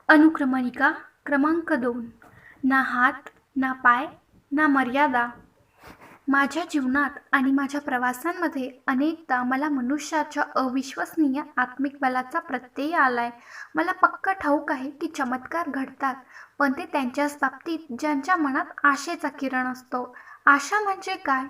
अनुक्रमणिका क्रमांक 2. ना हात, ना पाय, ना मर्यादा. माझ्या जीवनात आणि माझ्या प्रवासांमध्ये अनेकदा मला मनुष्याच्या अविश्वसनीय आत्मिक बलाचा प्रत्यय आलाय. मला पक्क ठाऊक आहे की चमत्कार घडतात, पण ते त्यांच्याच बाबतीत ज्यांच्या मनात आशेचा किरण असतो. आशा म्हणजे काय?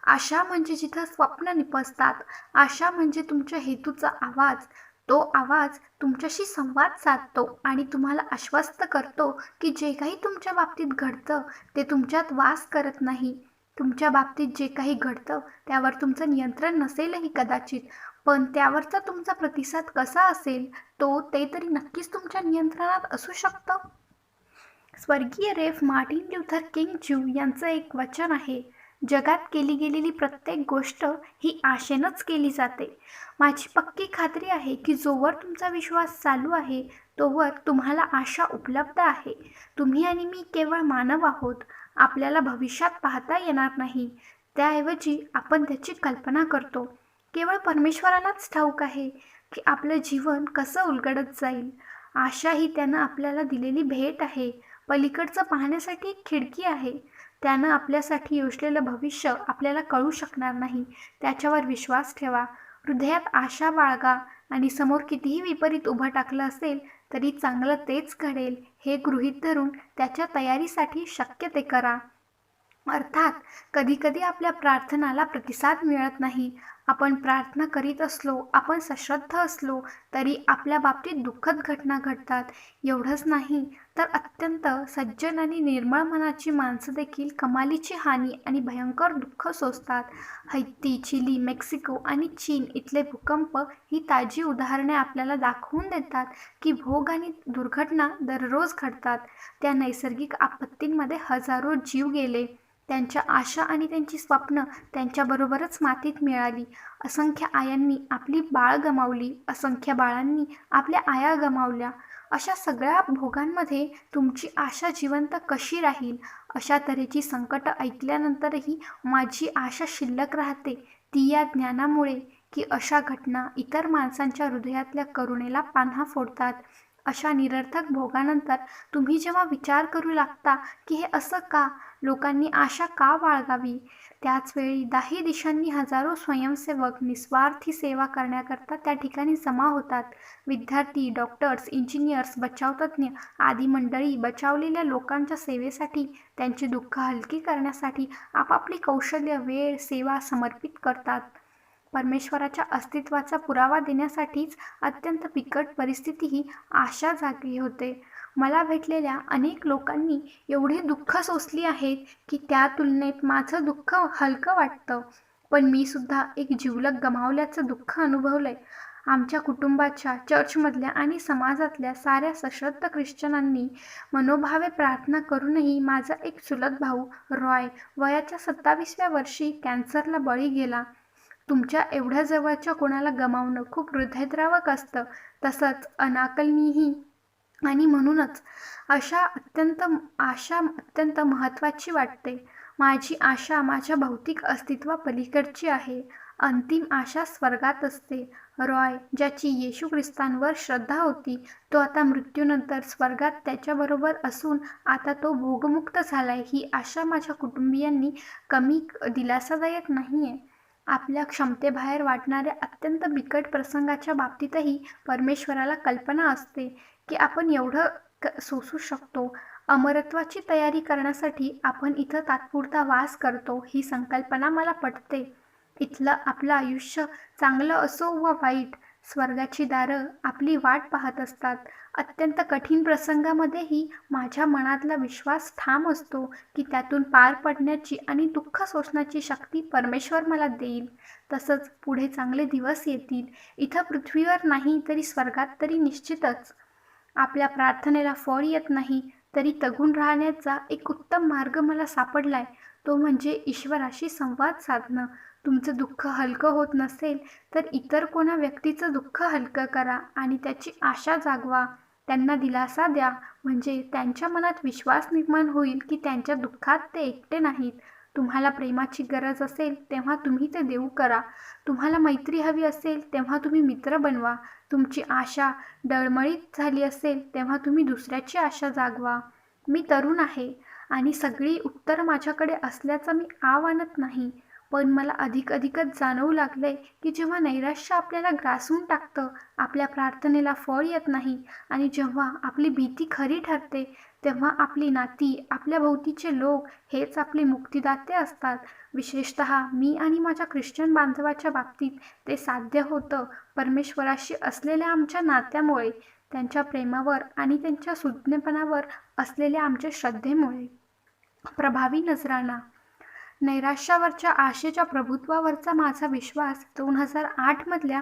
आशा म्हणजे जिथं स्वप्न निपजतात. आशा म्हणजे तुमच्या हेतूचा आवाज. तो आवाज तुमच्याशी संवाद साधतो आणि तुम्हाला आश्वस्त करतो की जे काही तुमच्या बाबतीत घडतं ते तुमच्यात वास करत नाही. तुमच्या बाबतीत जे काही घडतं त्यावर तुमचं नियंत्रण नसेलही कदाचित, पण त्यावरचा तुमचा प्रतिसाद कसा असेल ते तरी नक्कीच तुमच्या नियंत्रणात असू शकतं. स्वर्गीय ref Martin Luther king Jew यांचं एक वचन आहे, जगात केली गेलेली प्रत्येक गोष्ट ही आशेनंच केली जाते. माझी पक्की खात्री आहे की जोवर तुमचा विश्वास चालू आहे तोवर तुम्हाला आशा उपलब्ध आहे. तुम्ही आणि मी केवळ मानव आहोत. आपल्याला भविष्यात पाहता येणार नाही, त्याऐवजी आपण त्याची कल्पना करतो. केवळ परमेश्वरालाच ठाऊक आहे की आपलं जीवन कसं उलगडत जाईल. आशा ही त्यानं आपल्याला दिलेली भेट आहे. पलीकडचं पाहण्यासाठी एक खिडकी आहे. त्यानं आपल्यासाठी योजलेलं भविष्य आपल्याला कळू शकणार नाही. त्याच्यावर विश्वास ठेवा, हृदयात आशा बाळगा आणि समोर कितीही विपरीत उभं टाकलं असेल तरी चांगलं तेच घडेल हे गृहीत धरून त्याच्या तयारीसाठी शक्य ते करा. अर्थात कधीकधी आपल्या प्रार्थनाला प्रतिसाद मिळत नाही. आपण प्रार्थना करीत असलो, आपण सश्रद्ध असलो तरी आपल्या बाबतीत दुःखद घटना घडतात. एवढंच नाही तर अत्यंत सज्जन आणि निर्मळ मनाची माणसं देखील कमालीची हानी आणि भयंकर दुःख सोसतात. हैती, चिली, मेक्सिको आणि चीन इथले भूकंप ही ताजी उदाहरणे आपल्याला दाखवून देतात की भोग आणि दुर्घटना दररोज घडतात. त्या नैसर्गिक आपत्तींमध्ये हजारो जीव गेले. त्यांच्या आशा आणि त्यांची स्वप्न त्यांच्याबरोबरच मातीत मिळाली. असंख्य आयांनी आपली बाळं गमावली, असंख्य बाळांनी आपल्या आया गमावल्या. अशा सगळ्या भोगांमध्ये तुमची आशा जिवंत कशी राहील? अशा तऱ्हेची संकटं ऐकल्यानंतरही माझी आशा शिल्लक राहते, ती या ज्ञानामुळे की अशा घटना इतर माणसांच्या हृदयातल्या करुणेला पान्हा फोडतात. अशा निरर्थक भोगानंतर तुम्ही जेव्हा विचार करू लागता की हे असं का? लोकांनी आशा का बाळगावी? त्याचवेळी दाही दिशांनी हजारो स्वयंसेवक निस्वार्थी सेवा करण्याकरता त्या ठिकाणी जमा होतात. विद्यार्थी, डॉक्टर्स, इंजिनियर्स, बचावतज्ञ आदी मंडळी बचावलेल्या लोकांच्या सेवेसाठी, त्यांची दुःख हलकी करण्यासाठी आपापली कौशल्य, वेळ, सेवा समर्पित करतात. परमेश्वराच्या अस्तित्वाचा पुरावा देण्यासाठीच अत्यंत बिकट परिस्थितीही आशा जागी होते. मला भेटलेल्या अनेक लोकांनी एवढी दुःख सोसली आहेत की त्या तुलनेत माझं दुःख हलकं वाटतं. पण मी सुद्धा एक जिवलग गमावल्याचं दुःख अनुभवलंय. आमच्या कुटुंबाच्या, चर्चमधल्या आणि समाजातल्या साऱ्या सश्रद्ध ख्रिश्चनांनी मनोभावे प्रार्थना करूनही माझा एक चुलत भाऊ रॉय वयाच्या 27व्या वर्षी कॅन्सरला बळी गेला. तुमच्या एवढ्या जवळच्या कोणाला गमावणं खूप हृदयद्रावक असतं, तसंच अनाकलनीयही. आणि म्हणूनच आशा अत्यंत महत्त्वाची वाटते. माझी आशा माझ्या भौतिक अस्तित्वापलीकडची आहे. अंतिम आशा स्वर्गात असते. रॉय, ज्याची येशू ख्रिस्तांवर श्रद्धा होती, तो आता मृत्यूनंतर स्वर्गात त्याच्याबरोबर असून आता तो भोगमुक्त झालाय, ही आशा माझ्या कुटुंबियांनी कमी दिलासादायक नाहीये. आपल्या क्षमतेबाहेर वाटणाऱ्या अत्यंत बिकट प्रसंगाच्या बाबतीतही परमेश्वराला कल्पना असते की आपण एवढं सोसू शकतो. अमरत्वाची तयारी करण्यासाठी आपण इथं तात्पुरता वास करतो, ही संकल्पना मला पटते. इथलं आपलं आयुष्य चांगलं असो वा वाईट, स्वर्गाची दारं आपली वाट पाहत असतात. अत्यंत कठीण प्रसंगामध्येही माझ्या मनातला विश्वास ठाम असतो की त्यातून पार पडण्याची आणि दुःख सोसण्याची शक्ती परमेश्वर मला देईल. तसंच पुढे चांगले दिवस येतील. इथं पृथ्वीवर नाही तरी स्वर्गात तरी निश्चितच. आपल्या प्रार्थनेला फळ येत नाही तरी तगून राहण्याचा एक उत्तम मार्ग मला सापडलाय, तो म्हणजे ईश्वराशी संवाद साधणं. तुमचं दुःख हलकं होत नसेल तर इतर कोणा व्यक्तीचं दुःख हलकं करा आणि त्याची आशा जागवा. त्यांना दिलासा द्या, म्हणजे त्यांच्या मनात विश्वास निर्माण होईल की त्यांच्या दुःखात ते एकटे नाहीत. तुम्हाला प्रेमाची गरज असेल तेव्हा तुम्ही ते देऊ करा. तुम्हाला मैत्री हवी असेल तेव्हा तुम्ही मित्र बनवा. तुमची आशा डळमळीत झाली असेल तेव्हा तुम्ही दुसऱ्याची आशा जागवा. मी तरुण आहे आणि सगळी उत्तरं माझ्याकडे असल्याचं मी आव आणत नाही. पण मला अधिकच जाणवू लागलंय की जेव्हा नैराश्य आपल्याला ग्रासून टाकतं, आपल्या प्रार्थनेला फळ येत नाही आणि जेव्हा आपली भीती खरी ठरते, तेव्हा आपली नाती, आपल्या भोवतीचे लोक हेच आपले मुक्तिदाते असतात. विशेषतः मी आणि माझ्या ख्रिश्चन बांधवाच्या बाबतीत ते साध्य होतं परमेश्वराशी असलेल्या आमच्या नात्यामुळे, त्यांच्या प्रेमावर आणि त्यांच्या सुज्ञपणावर असलेल्या आमच्या श्रद्धेमुळे. प्रभावी नजराणा. नैराश्यावरच्या आशेच्या प्रभुत्वावरचा माझा विश्वास 2008 मधल्या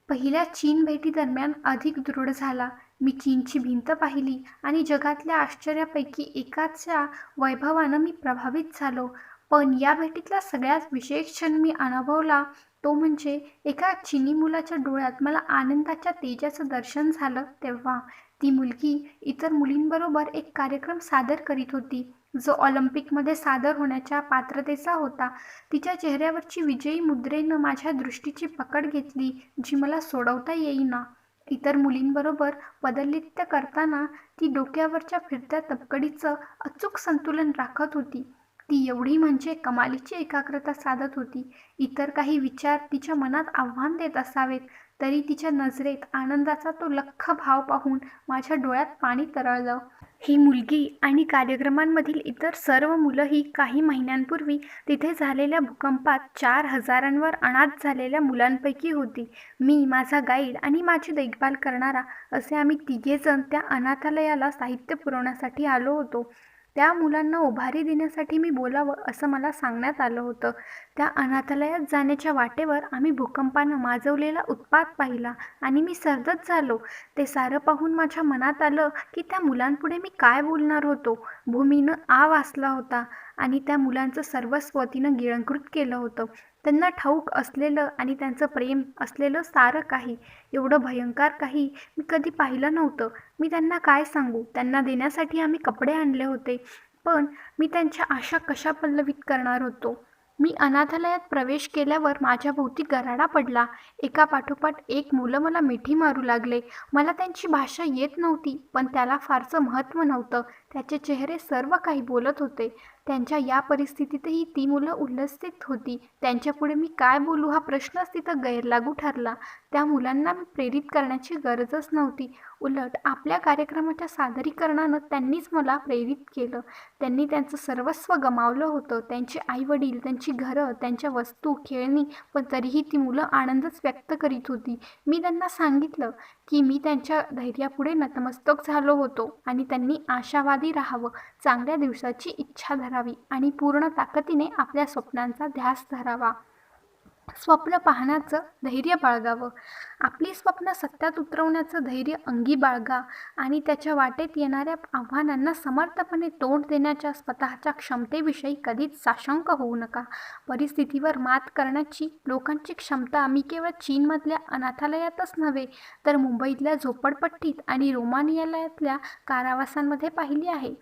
पहिल्या चीन भेटीदरम्यान अधिक दृढ झाला. मी चीनची भिंत पाहिली आणि जगातल्या आश्चर्यापैकी एकाच्या वैभवानं मी प्रभावित झालो. पण या भेटीतला सगळ्यात विशेष क्षण मी अनुभवला तो म्हणजे एका चिनी मुलाच्या डोळ्यात मला आनंदाच्या तेजाचं दर्शन झालं तेव्हा. ती मुलगी इतर मुलींबरोबर एक कार्यक्रम सादर करीत होती, जो ऑलिम्पिकमध्ये सादर होण्याच्या पात्रतेचा होता. तिच्या चेहऱ्यावरची विजयी मुद्रेनं माझ्या दृष्टीची पकड घेतली, जी मला सोडवता येईना. इतर मुलींबरोबर पदनृत्य करताना ती डोक्यावरच्या फिरत्या तबकडीचं अचूक संतुलन राखत होती. ती एवढी म्हणजे कमालीची एकाग्रता साधत होती. इतर काही विचार तिच्या मनात आव्हान देत असावेत, तरी तिच्या नजरेत आनंदाचा तो लख्ख भाव पाहून माझ्या डोळ्यात पाणी तरळलं. ही मुलगी आणि कार्यक्रमांमधील इतर सर्व मुलंही काही महिन्यांपूर्वी तिथे झालेल्या भूकंपात 4,000वर अनाथ झालेल्या मुलांपैकी होती. मी, माझा गाईड आणि माझी देखभाल करणारा असे आम्ही तिघेजण त्या अनाथालयाला साहित्य पुरवण्यासाठी आलो होतो. त्या मुलांना उभारी देण्यासाठी मी बोलावं असं मला सांगण्यात आलं होतं. त्या अनाथालयात जाण्याच्या वाटेवर आम्ही भूकंपानं माजवलेला उत्पात पाहिला आणि मी सर्दच झालो. ते सारं पाहून माझ्या मनात आलं की त्या मुलांपुढे मी काय बोलणार होतो. भूमीनं आ वासला होता आणि त्या मुलांचं सर्वस्व तिनं गिळंकृत केलं होतं. त्यांना ठाऊक असलेलं आणि त्यांचं प्रेम असलेलं सारं काही, एवढं भयंकर काही मी कधी पाहिलं नव्हतं. मी त्यांना काय सांगू. त्यांना देण्यासाठी आम्ही कपडे आणले होते, पण मी त्यांच्या आशा कशा पल्लवित करणार होतो. मी अनाथालयात प्रवेश केल्यावर माझ्या भोवती गराडा पडला. एकापाठोपाठ एक मुलं मला मिठी मारू लागले. मला त्यांची भाषा येत नव्हती, पण त्याला फारसं महत्त्व नव्हतं. त्याचे चेहरे सर्व काही बोलत होते. त्यांच्या या परिस्थितीतही ती मुलं उल्हसित होती. त्यांच्यापुढे मी काय बोलू हा प्रश्नच तिथं गैरलागू ठरला. त्या मुलांना मी प्रेरित करण्याची गरजच नव्हती. उलट आपल्या कार्यक्रमाच्या सादरीकरणानं त्यांनीच मला प्रेरित केलं. त्यांनी त्यांचं सर्वस्व गमावलं होतं, त्यांचे आईवडील, त्यांची घरं, त्यांच्या वस्तू, खेळणी, पण तरीही ती मुलं आनंदच व्यक्त करीत होती. मी त्यांना सांगितलं की मी त्यांच्या धैर्यापुढे नतमस्तक झालो होतो आणि त्यांनी आशावादी राहावं, चांगल्या दिवसाची इच्छा धरावी आणि पूर्ण ताकदीने आपल्या स्वप्नांचा ध्यास धरावा. स्वप्न पाहण्याचं धैर्य बाळगावं. आपली स्वप्न सत्यात उतरवण्याचं धैर्य अंगी बाळगा आणि त्याच्या वाटेत येणाऱ्या आव्हानांना समर्थपणे तोंड देण्याच्या स्वतःच्या क्षमतेविषयी कधीच साशंक होऊ नका. परिस्थितीवर मात करण्याची लोकांची क्षमता मी केवळ चीनमधल्या अनाथालयातच नव्हे, तर मुंबईतल्या झोपडपट्टीत आणि रोमानियातल्या कारावासांमध्ये पाहिली आहे.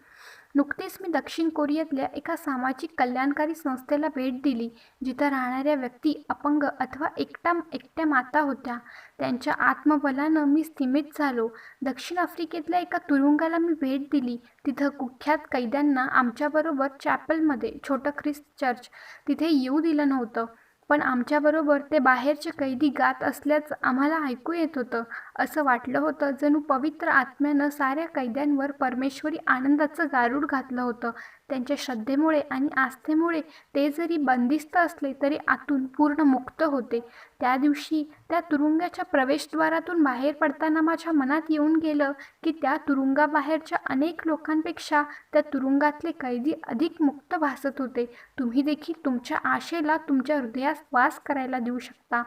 नुकतीच मी दक्षिण कोरियातल्या एका सामाजिक कल्याणकारी संस्थेला भेट दिली, जिथं राहणाऱ्या व्यक्ती अपंग अथवा एकट्या माता होत्या. त्यांच्या आत्मबलानं मी स्तिमित झालो. दक्षिण आफ्रिकेतल्या एका तुरुंगाला मी भेट दिली. तिथं कुख्यात कैद्यांना आमच्याबरोबर चॅपलमध्ये, छोटं ख्रिस्त चर्च, तिथे येऊ दिलं नव्हतं. पण आमच्याबरोबर ते बाहेरचे कैदी गात असल्याचं आम्हाला ऐकू येत होतं. असं वाटलं होतं जणू पवित्र आत्म्यानं साऱ्या कैद्यांवर परमेश्वरी आनंदाचं गारूड घातलं होतं. त्यांच्या श्रद्धेमुळे आणि आस्थेमुळे ते जरी बंदिस्त असले तरी आतून पूर्ण मुक्त होते. त्या दिवशी त्या तुरुंगाच्या प्रवेशद्वारातून बाहेर पडताना माझ्या मनात येऊन गेलं की त्या तुरुंगाबाहेरच्या अनेक लोकांपेक्षा त्या तुरुंगातले कैदी अधिक मुक्त भासत होते. तुम्ही देखील तुमच्या आशेला तुमच्या हृदयात वास करायला देऊ शकता.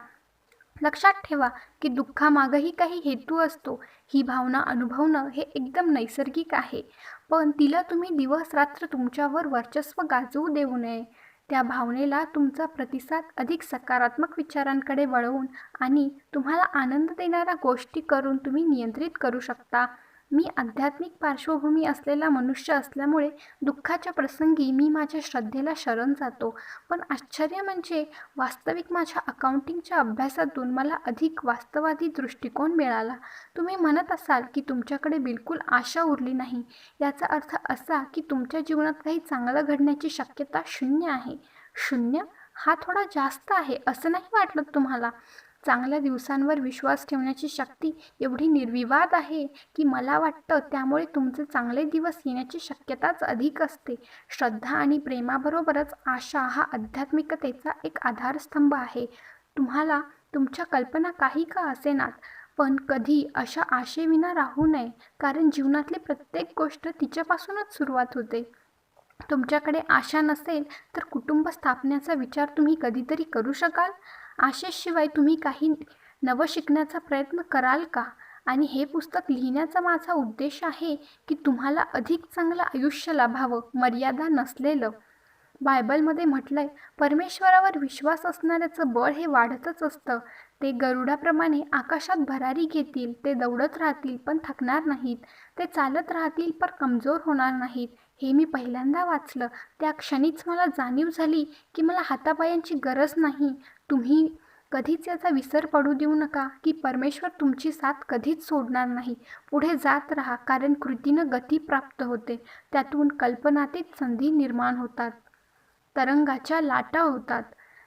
लक्षात ठेवा की दुःखामागही काही हेतू असतो. ही भावना अनुभवणं हे एकदम नैसर्गिक आहे, पण तिला तुम्ही दिवस रात्र तुमच्यावर वर्चस्व गाजवू देऊ नये. त्या भावनेला तुमचा प्रतिसाद अधिक सकारात्मक विचारांकडे वळवून आणि तुम्हाला आनंद देणाऱ्या गोष्टी करून तुम्ही नियंत्रित करू शकता. मी आध्यात्मिक पार्श्वभूमी असलेला मनुष्य असल्यामुळे दुःखाच्या प्रसंगी मी माझ्या श्रद्धेला शरण जातो. पण आश्चर्य म्हणजे वास्तविक माझ्या अकाउंटिंगच्या अभ्यासातून मला अधिक वास्तववादी दृष्टिकोन मिळाला. तुम्ही म्हणत असाल की तुमच्याकडे बिलकुल आशा उरली नाही. याचा अर्थ असा की तुमच्या जीवनात काही चांगलं घडण्याची शक्यता 0 आहे. 0? हा थोडा जास्त आहे असं नाही वाटलं तुम्हाला? चांगल्या दिवसांवर विश्वास ठेवण्याची शक्ती एवढी निर्विवाद आहे की मला वाटतं त्यामुळे तुमचे चांगले दिवस येण्याची शक्यताच अधिक असते. श्रद्धा आणि प्रेमाबरोबरच आशा हा आध्यात्मिकतेचा एक आधारस्तंभ आहे. तुम्हाला तुमच्या कल्पना काही का असेनात, पण कधी अशा आशेविना राहू नये, कारण जीवनातली प्रत्येक गोष्ट तिच्यापासूनच सुरुवात होते. तुमच्याकडे आशा नसेल तर कुटुंब स्थापण्याचा विचार तुम्ही कधीतरी करू शकाल? आशेशिवाय तुम्ही काही नवं शिकण्याचा प्रयत्न कराल का? आणि हे पुस्तक लिहिण्याचा माझा उद्देश आहे की तुम्हाला अधिक चांगलं आयुष्य लाभावं, मर्यादा नसलेलं. बायबलमध्ये म्हटलंय, परमेश्वरावर विश्वास असणाऱ्याचं बळ हे वाढतच असतं. ते गरुडाप्रमाणे आकाशात भरारी घेतील. ते दौडत राहतील पण थकणार नाहीत. ते चालत राहतील पण कमजोर होणार नाहीत. हे मी पहिल्यांदा वाचलं. त्या क्षणीच मला जाणीव झाली की मला हातापायांची गरज नाही. तुम्ही कधीच याचा विसर पडू देऊ नका की परमेश्वर तुमची साथ कधीच सोडणार नाही. पुढे जात राहा, कारण कृतीनं गती प्राप्त होते. त्यातून कल्पनातीत संधी निर्माण होतात. तरंगाच्या लाटा होतात.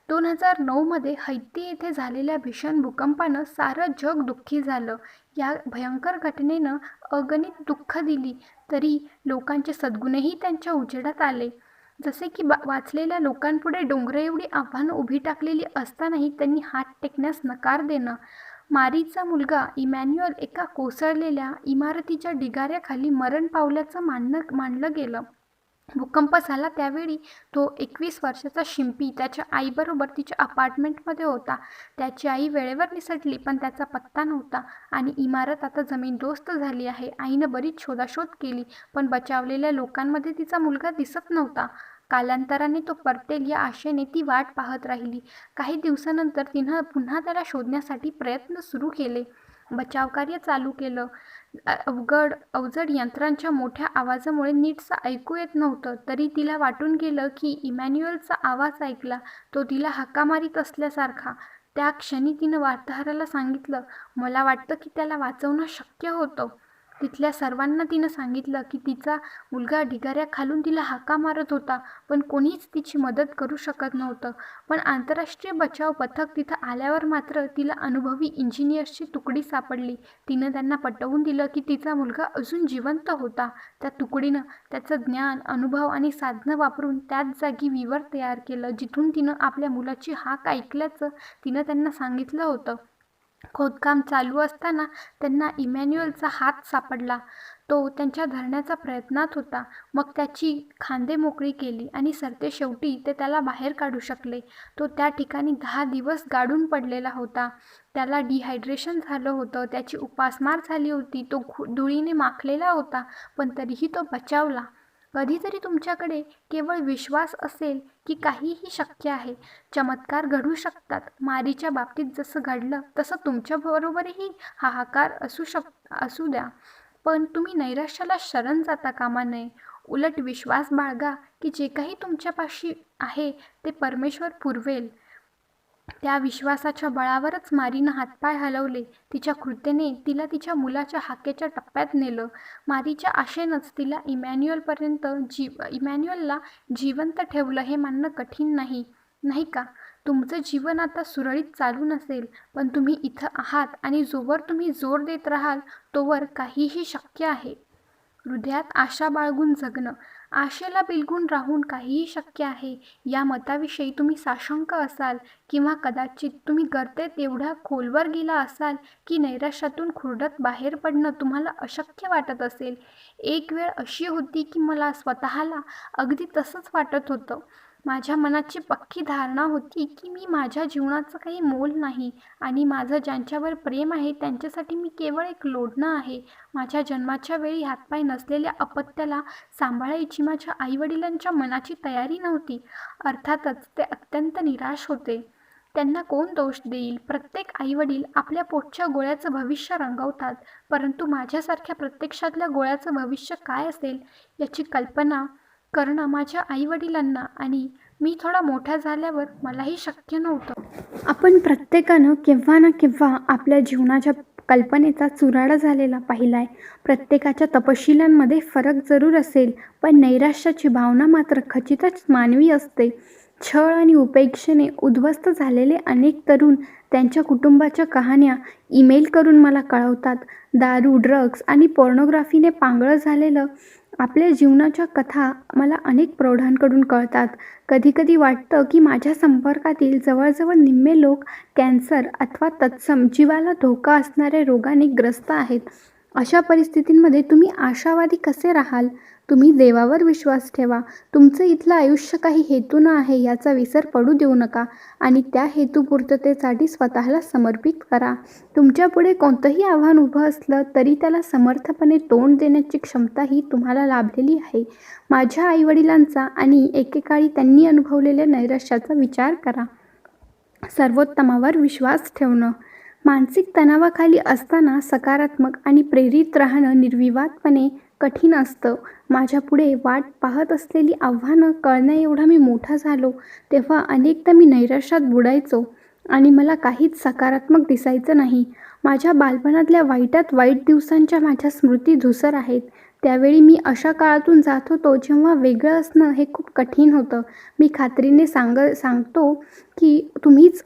2009 हैती येथे झालेल्या भीषण भूकंपानं सारं जग दुःखी झालं. या भयंकर घटनेनं अगणित दुःख दिली, तरी लोकांचे सद्गुणही त्यांच्या उजेडात आले. जसे की वाचलेल्या लोकांपुढे डोंगराएवढी आव्हानं उभी टाकलेली असतानाही त्यांनी हात टेकण्यास नकार देणं. मारीचा मुलगा इमॅन्युअल एका कोसळलेल्या इमारतीच्या ढिगाऱ्याखाली मरण पावल्याचं मानलं गेलं. भूकंप झाला त्यावेळी तो 21 वर्षाचा शिंपी त्याच्या आईबरोबर तिच्या अपार्टमेंटमध्ये होता. त्याची आई वेळेवर निसटली, पण त्याचा पत्ता नव्हता आणि इमारत आता जमीनदोस्त झाली आहे. आईनं बरीच शोधाशोध केली, पण बचावलेल्या लोकांमध्ये तिचा मुलगा दिसत नव्हता. कालांतराने तो परतेल या आशेने ती वाट पाहत राहिली. काही दिवसानंतर तिनं पुन्हा त्याला शोधण्यासाठी प्रयत्न सुरू केले. बचावकार्य चालू केलं. अवजड यंत्रांच्या मोठ्या आवाजामुळे नीटसं ऐकू येत नव्हतं, तरी तिला वाटून गेलं की इमॅन्युअलचा आवाज ऐकला, तो तिला हाका मारीत असल्यासारखा. त्या क्षणी तिनं वार्ताहराला सांगितलं, मला वाटतं की त्याला वाचवणं शक्य होतं. तिथल्या सर्वांना तिनं सांगितलं की तिचा मुलगा ढिगाऱ्याखालून तिला हाका मारत होता, पण कोणीच तिची मदत करू शकत नव्हतं. पण आंतरराष्ट्रीय बचाव पथक तिथं आल्यावर मात्र तिला अनुभवी इंजिनियर्सची तुकडी सापडली. तिनं त्यांना पटवून दिलं की तिचा मुलगा अजून जिवंत होता. त्या तुकडीनं त्याचं ज्ञान, अनुभव आणि साधनं वापरून त्याच जागी विवर तयार केलं, जिथून तिनं आपल्या मुलाची हाक ऐकल्याचं तिनं त्यांना सांगितलं होतं. खोदकाम चालू असताना त्यांना इमॅन्युअलचा हात सापडला. तो त्यांच्या धरण्याचा प्रयत्नात होता. मग त्याची खांदे मोकळी केली आणि सरतेशेवटी ते त्याला बाहेर काढू शकले. तो त्या ठिकाणी 10 दिवस गाडून पडलेला होता. त्याला डिहायड्रेशन झालं होतं. त्याची उपासमार झाली होती. तो धुळीने माखलेला होता, पण तरीही तो बचावला. कधीतरी तुमच्याकडे केवळ विश्वास असेल की काहीही शक्य आहे. चमत्कार घडू शकतात. मारीच्या बाबतीत जसं घडलं तसं तुमच्याबरोबरही हाहाकार असू द्या. पण तुम्ही नैराश्याला शरण जाता कामा नये. उलट विश्वास बाळगा की जे काही तुमच्यापाशी आहे ते परमेश्वर पुरवेल. त्या विश्वासाच्या बळावरच मारीनं हातपाय हलवले. तिच्या कृत्येने तिला तिच्या मुलाच्या हाकेच्या टप्प्यात नेलं. मारीच्या आशेनंच तिला इमॅन्युअलला जिवंत ठेवलं हे मानणं कठीण नाही, नाही का? तुमचं जीवन आता सुरळीत चालू नसेल, पण तुम्ही इथं आहात आणि जोवर तुम्ही जोर देत राहाल तोवर काहीही शक्य आहे. हृदयात आशा बाळगून जगणं, आशेला बिलगून राहून काहीही शक्य आहे या मताविषयी तुम्ही साशंक असाल, किंवा कदाचित तुम्ही गर्तेत एवढ्या खोलवर गेला असाल की नैराश्यातून खुरडत बाहेर पडणं तुम्हाला अशक्य वाटत असेल. एक वेळ अशी होती की मला स्वतःला अगदी तसंच वाटत होतं. माझ्या मनाची पक्की धारणा होती की मी माझ्या जीवनाचं काही मोल नाही आणि माझं ज्यांच्यावर प्रेम आहे त्यांच्यासाठी मी केवळ एक लोढणं आहे. माझ्या जन्माच्या वेळी हातपाय नसलेल्या अपत्याला सांभाळायची माझ्या आईवडिलांच्या मनाची तयारी नव्हती. अर्थातच ते अत्यंत निराश होते. त्यांना कोण दोष देईल? प्रत्येक आईवडील आपल्या पोटच्या गोळ्याचं भविष्य रंगवतात, परंतु माझ्यासारख्या प्रत्यक्षातल्या गोळ्याचं भविष्य काय असेल याची कल्पना करणं माझ्या आईवडिलांना आणि मी थोडा मोठा झाल्यावर मलाही शक्य नव्हतं. आपण प्रत्येकानं केव्हा ना केव्हा आपल्या जीवनाच्या कल्पनेचा चुराडा झालेला पाहिलाय. प्रत्येकाच्या तपशिलांमध्ये फरक जरूर असेल, पण नैराश्याची भावना मात्र खचितच मानवी असते. छळ आणि उपेक्षेने उद्ध्वस्त झालेले अनेक तरुण त्यांच्या कुटुंबाच्या कहाण्या ईमेल करून मला कळवतात. दारू, ड्रग्ज आणि पोर्नोग्राफीने पांगळं झालेलं आपल्या जीवनाच्या कथा मला अनेक प्रौढांकडून कळतात. कधीकधी वाटतं की माझ्या संपर्कातील जवळजवळ निम्मे लोक कॅन्सर अथवा तत्सम जीवाला धोका असणाऱ्या रोगाने ग्रस्त आहेत. अशा परिस्थितींमध्ये तुम्ही आशावादी कसे राहाल? तुम्ही देवावर विश्वास ठेवा. तुमचं इथलं आयुष्य काही हेतूनं आहे याचा विसर पडू देऊ नका आणि त्या हेतुपूर्ततेसाठी स्वतःला समर्पित करा. तुमच्यापुढे कोणतंही आव्हान उभं असलं तरी त्याला समर्थपणे तोंड देण्याची क्षमताही तुम्हाला लाभलेली आहे. माझ्या आईवडिलांचा आणि एकेकाळी त्यांनी अनुभवलेल्या नैराश्याचा विचार करा. सर्वोत्तमावर विश्वास ठेवणं. मानसिक तणावाखाली असताना सकारात्मक आणि प्रेरित राहणं निर्विवादपणे कठीण असतं. माझ्यापुढे वाट पाहत असलेली आव्हानं कळण्याएवढा मी मोठा झालो तेव्हा अनेकदा मी नैराश्यात बुडायचो आणि मला काहीच सकारात्मक दिसायचं नाही. माझ्या बालपणातल्या वाईटात वाईट दिवसांच्या माझ्या स्मृती धुसर आहेत. त्यावेळी मी अशा काळातून जात होतो जेव्हा वेगळं असणं हे खूप कठीण होतं. मी खात्रीने सांगतो की तुम्हीच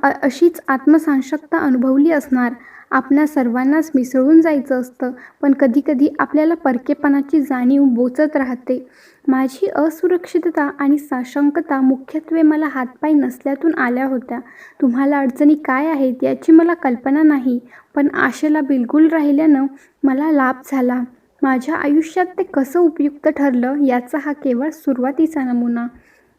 अशीच आत्मसाक्षात्ता अनुभवली असणार. आपणा सर्वांनाच मिसळून जायचं असतं, पण कधीकधी आपल्याला परकेपणाची जाणीव बोचत राहते. माझी असुरक्षितता आणि साशंकता मुख्यत्वे मला हातपाय नसल्यातून आल्या होत्या. तुम्हाला अडचणी काय आहेत याची मला कल्पना नाही, पण आशेला बिलगुल राहिल्यानं मला लाभ झाला. माझ्या आयुष्यात ते कसं उपयुक्त ठरलं याचा हा केवळ सुरुवातीचा नमुना.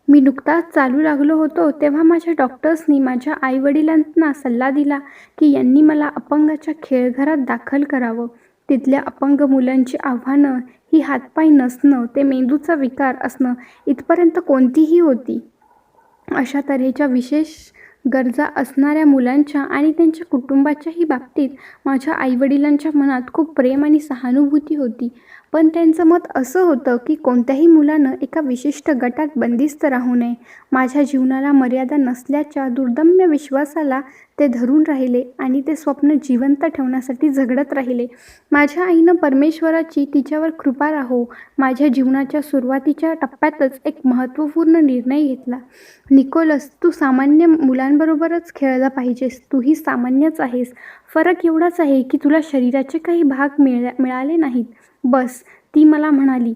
मी नुकताच चालू लागलो होतो तेव्हा माझ्या डॉक्टर्सनी माझ्या आईवडिलांना सल्ला दिला की यांनी मला अपंगाच्या खेळघरात दाखल करावं. तिथल्या अपंग मुलांची आव्हानं ही हातपाय नसणं ते मेंदूचा विकार असणं इथपर्यंत कोणतीही होती. अशा तऱ्हेच्या विशेष गरजा असणाऱ्या मुलांच्या आणि त्यांच्या कुटुंबाच्याही बाबतीत माझ्या आईवडिलांच्या मनात खूप प्रेम आणि सहानुभूती होती. पण त्यांचं मत असं होतं की कोणत्याही मुलानं एका विशिष्ट गटात बंदिस्त राहू नये. माझ्या जीवनाला मर्यादा नसल्याच्या दुर्दम्य विश्वासाला ते धरून राहिले आणि ते स्वप्न जिवंत ठेवण्यासाठी झगडत राहिले. माझ्या आईनं परमेश्वराची तिच्यावर कृपा राहो माझ्या जीवनाच्या सुरुवातीच्या टप्प्यातच एक महत्त्वपूर्ण निर्णय घेतला. निकोलस, तू सामान्य मुलांबरोबरच खेळला पाहिजेस. तूही सामान्यच आहेस. फरक एवढाच आहे की तुला शरीराचे काही भाग मिळाले नाहीत. बस, ती मला म्हणाली.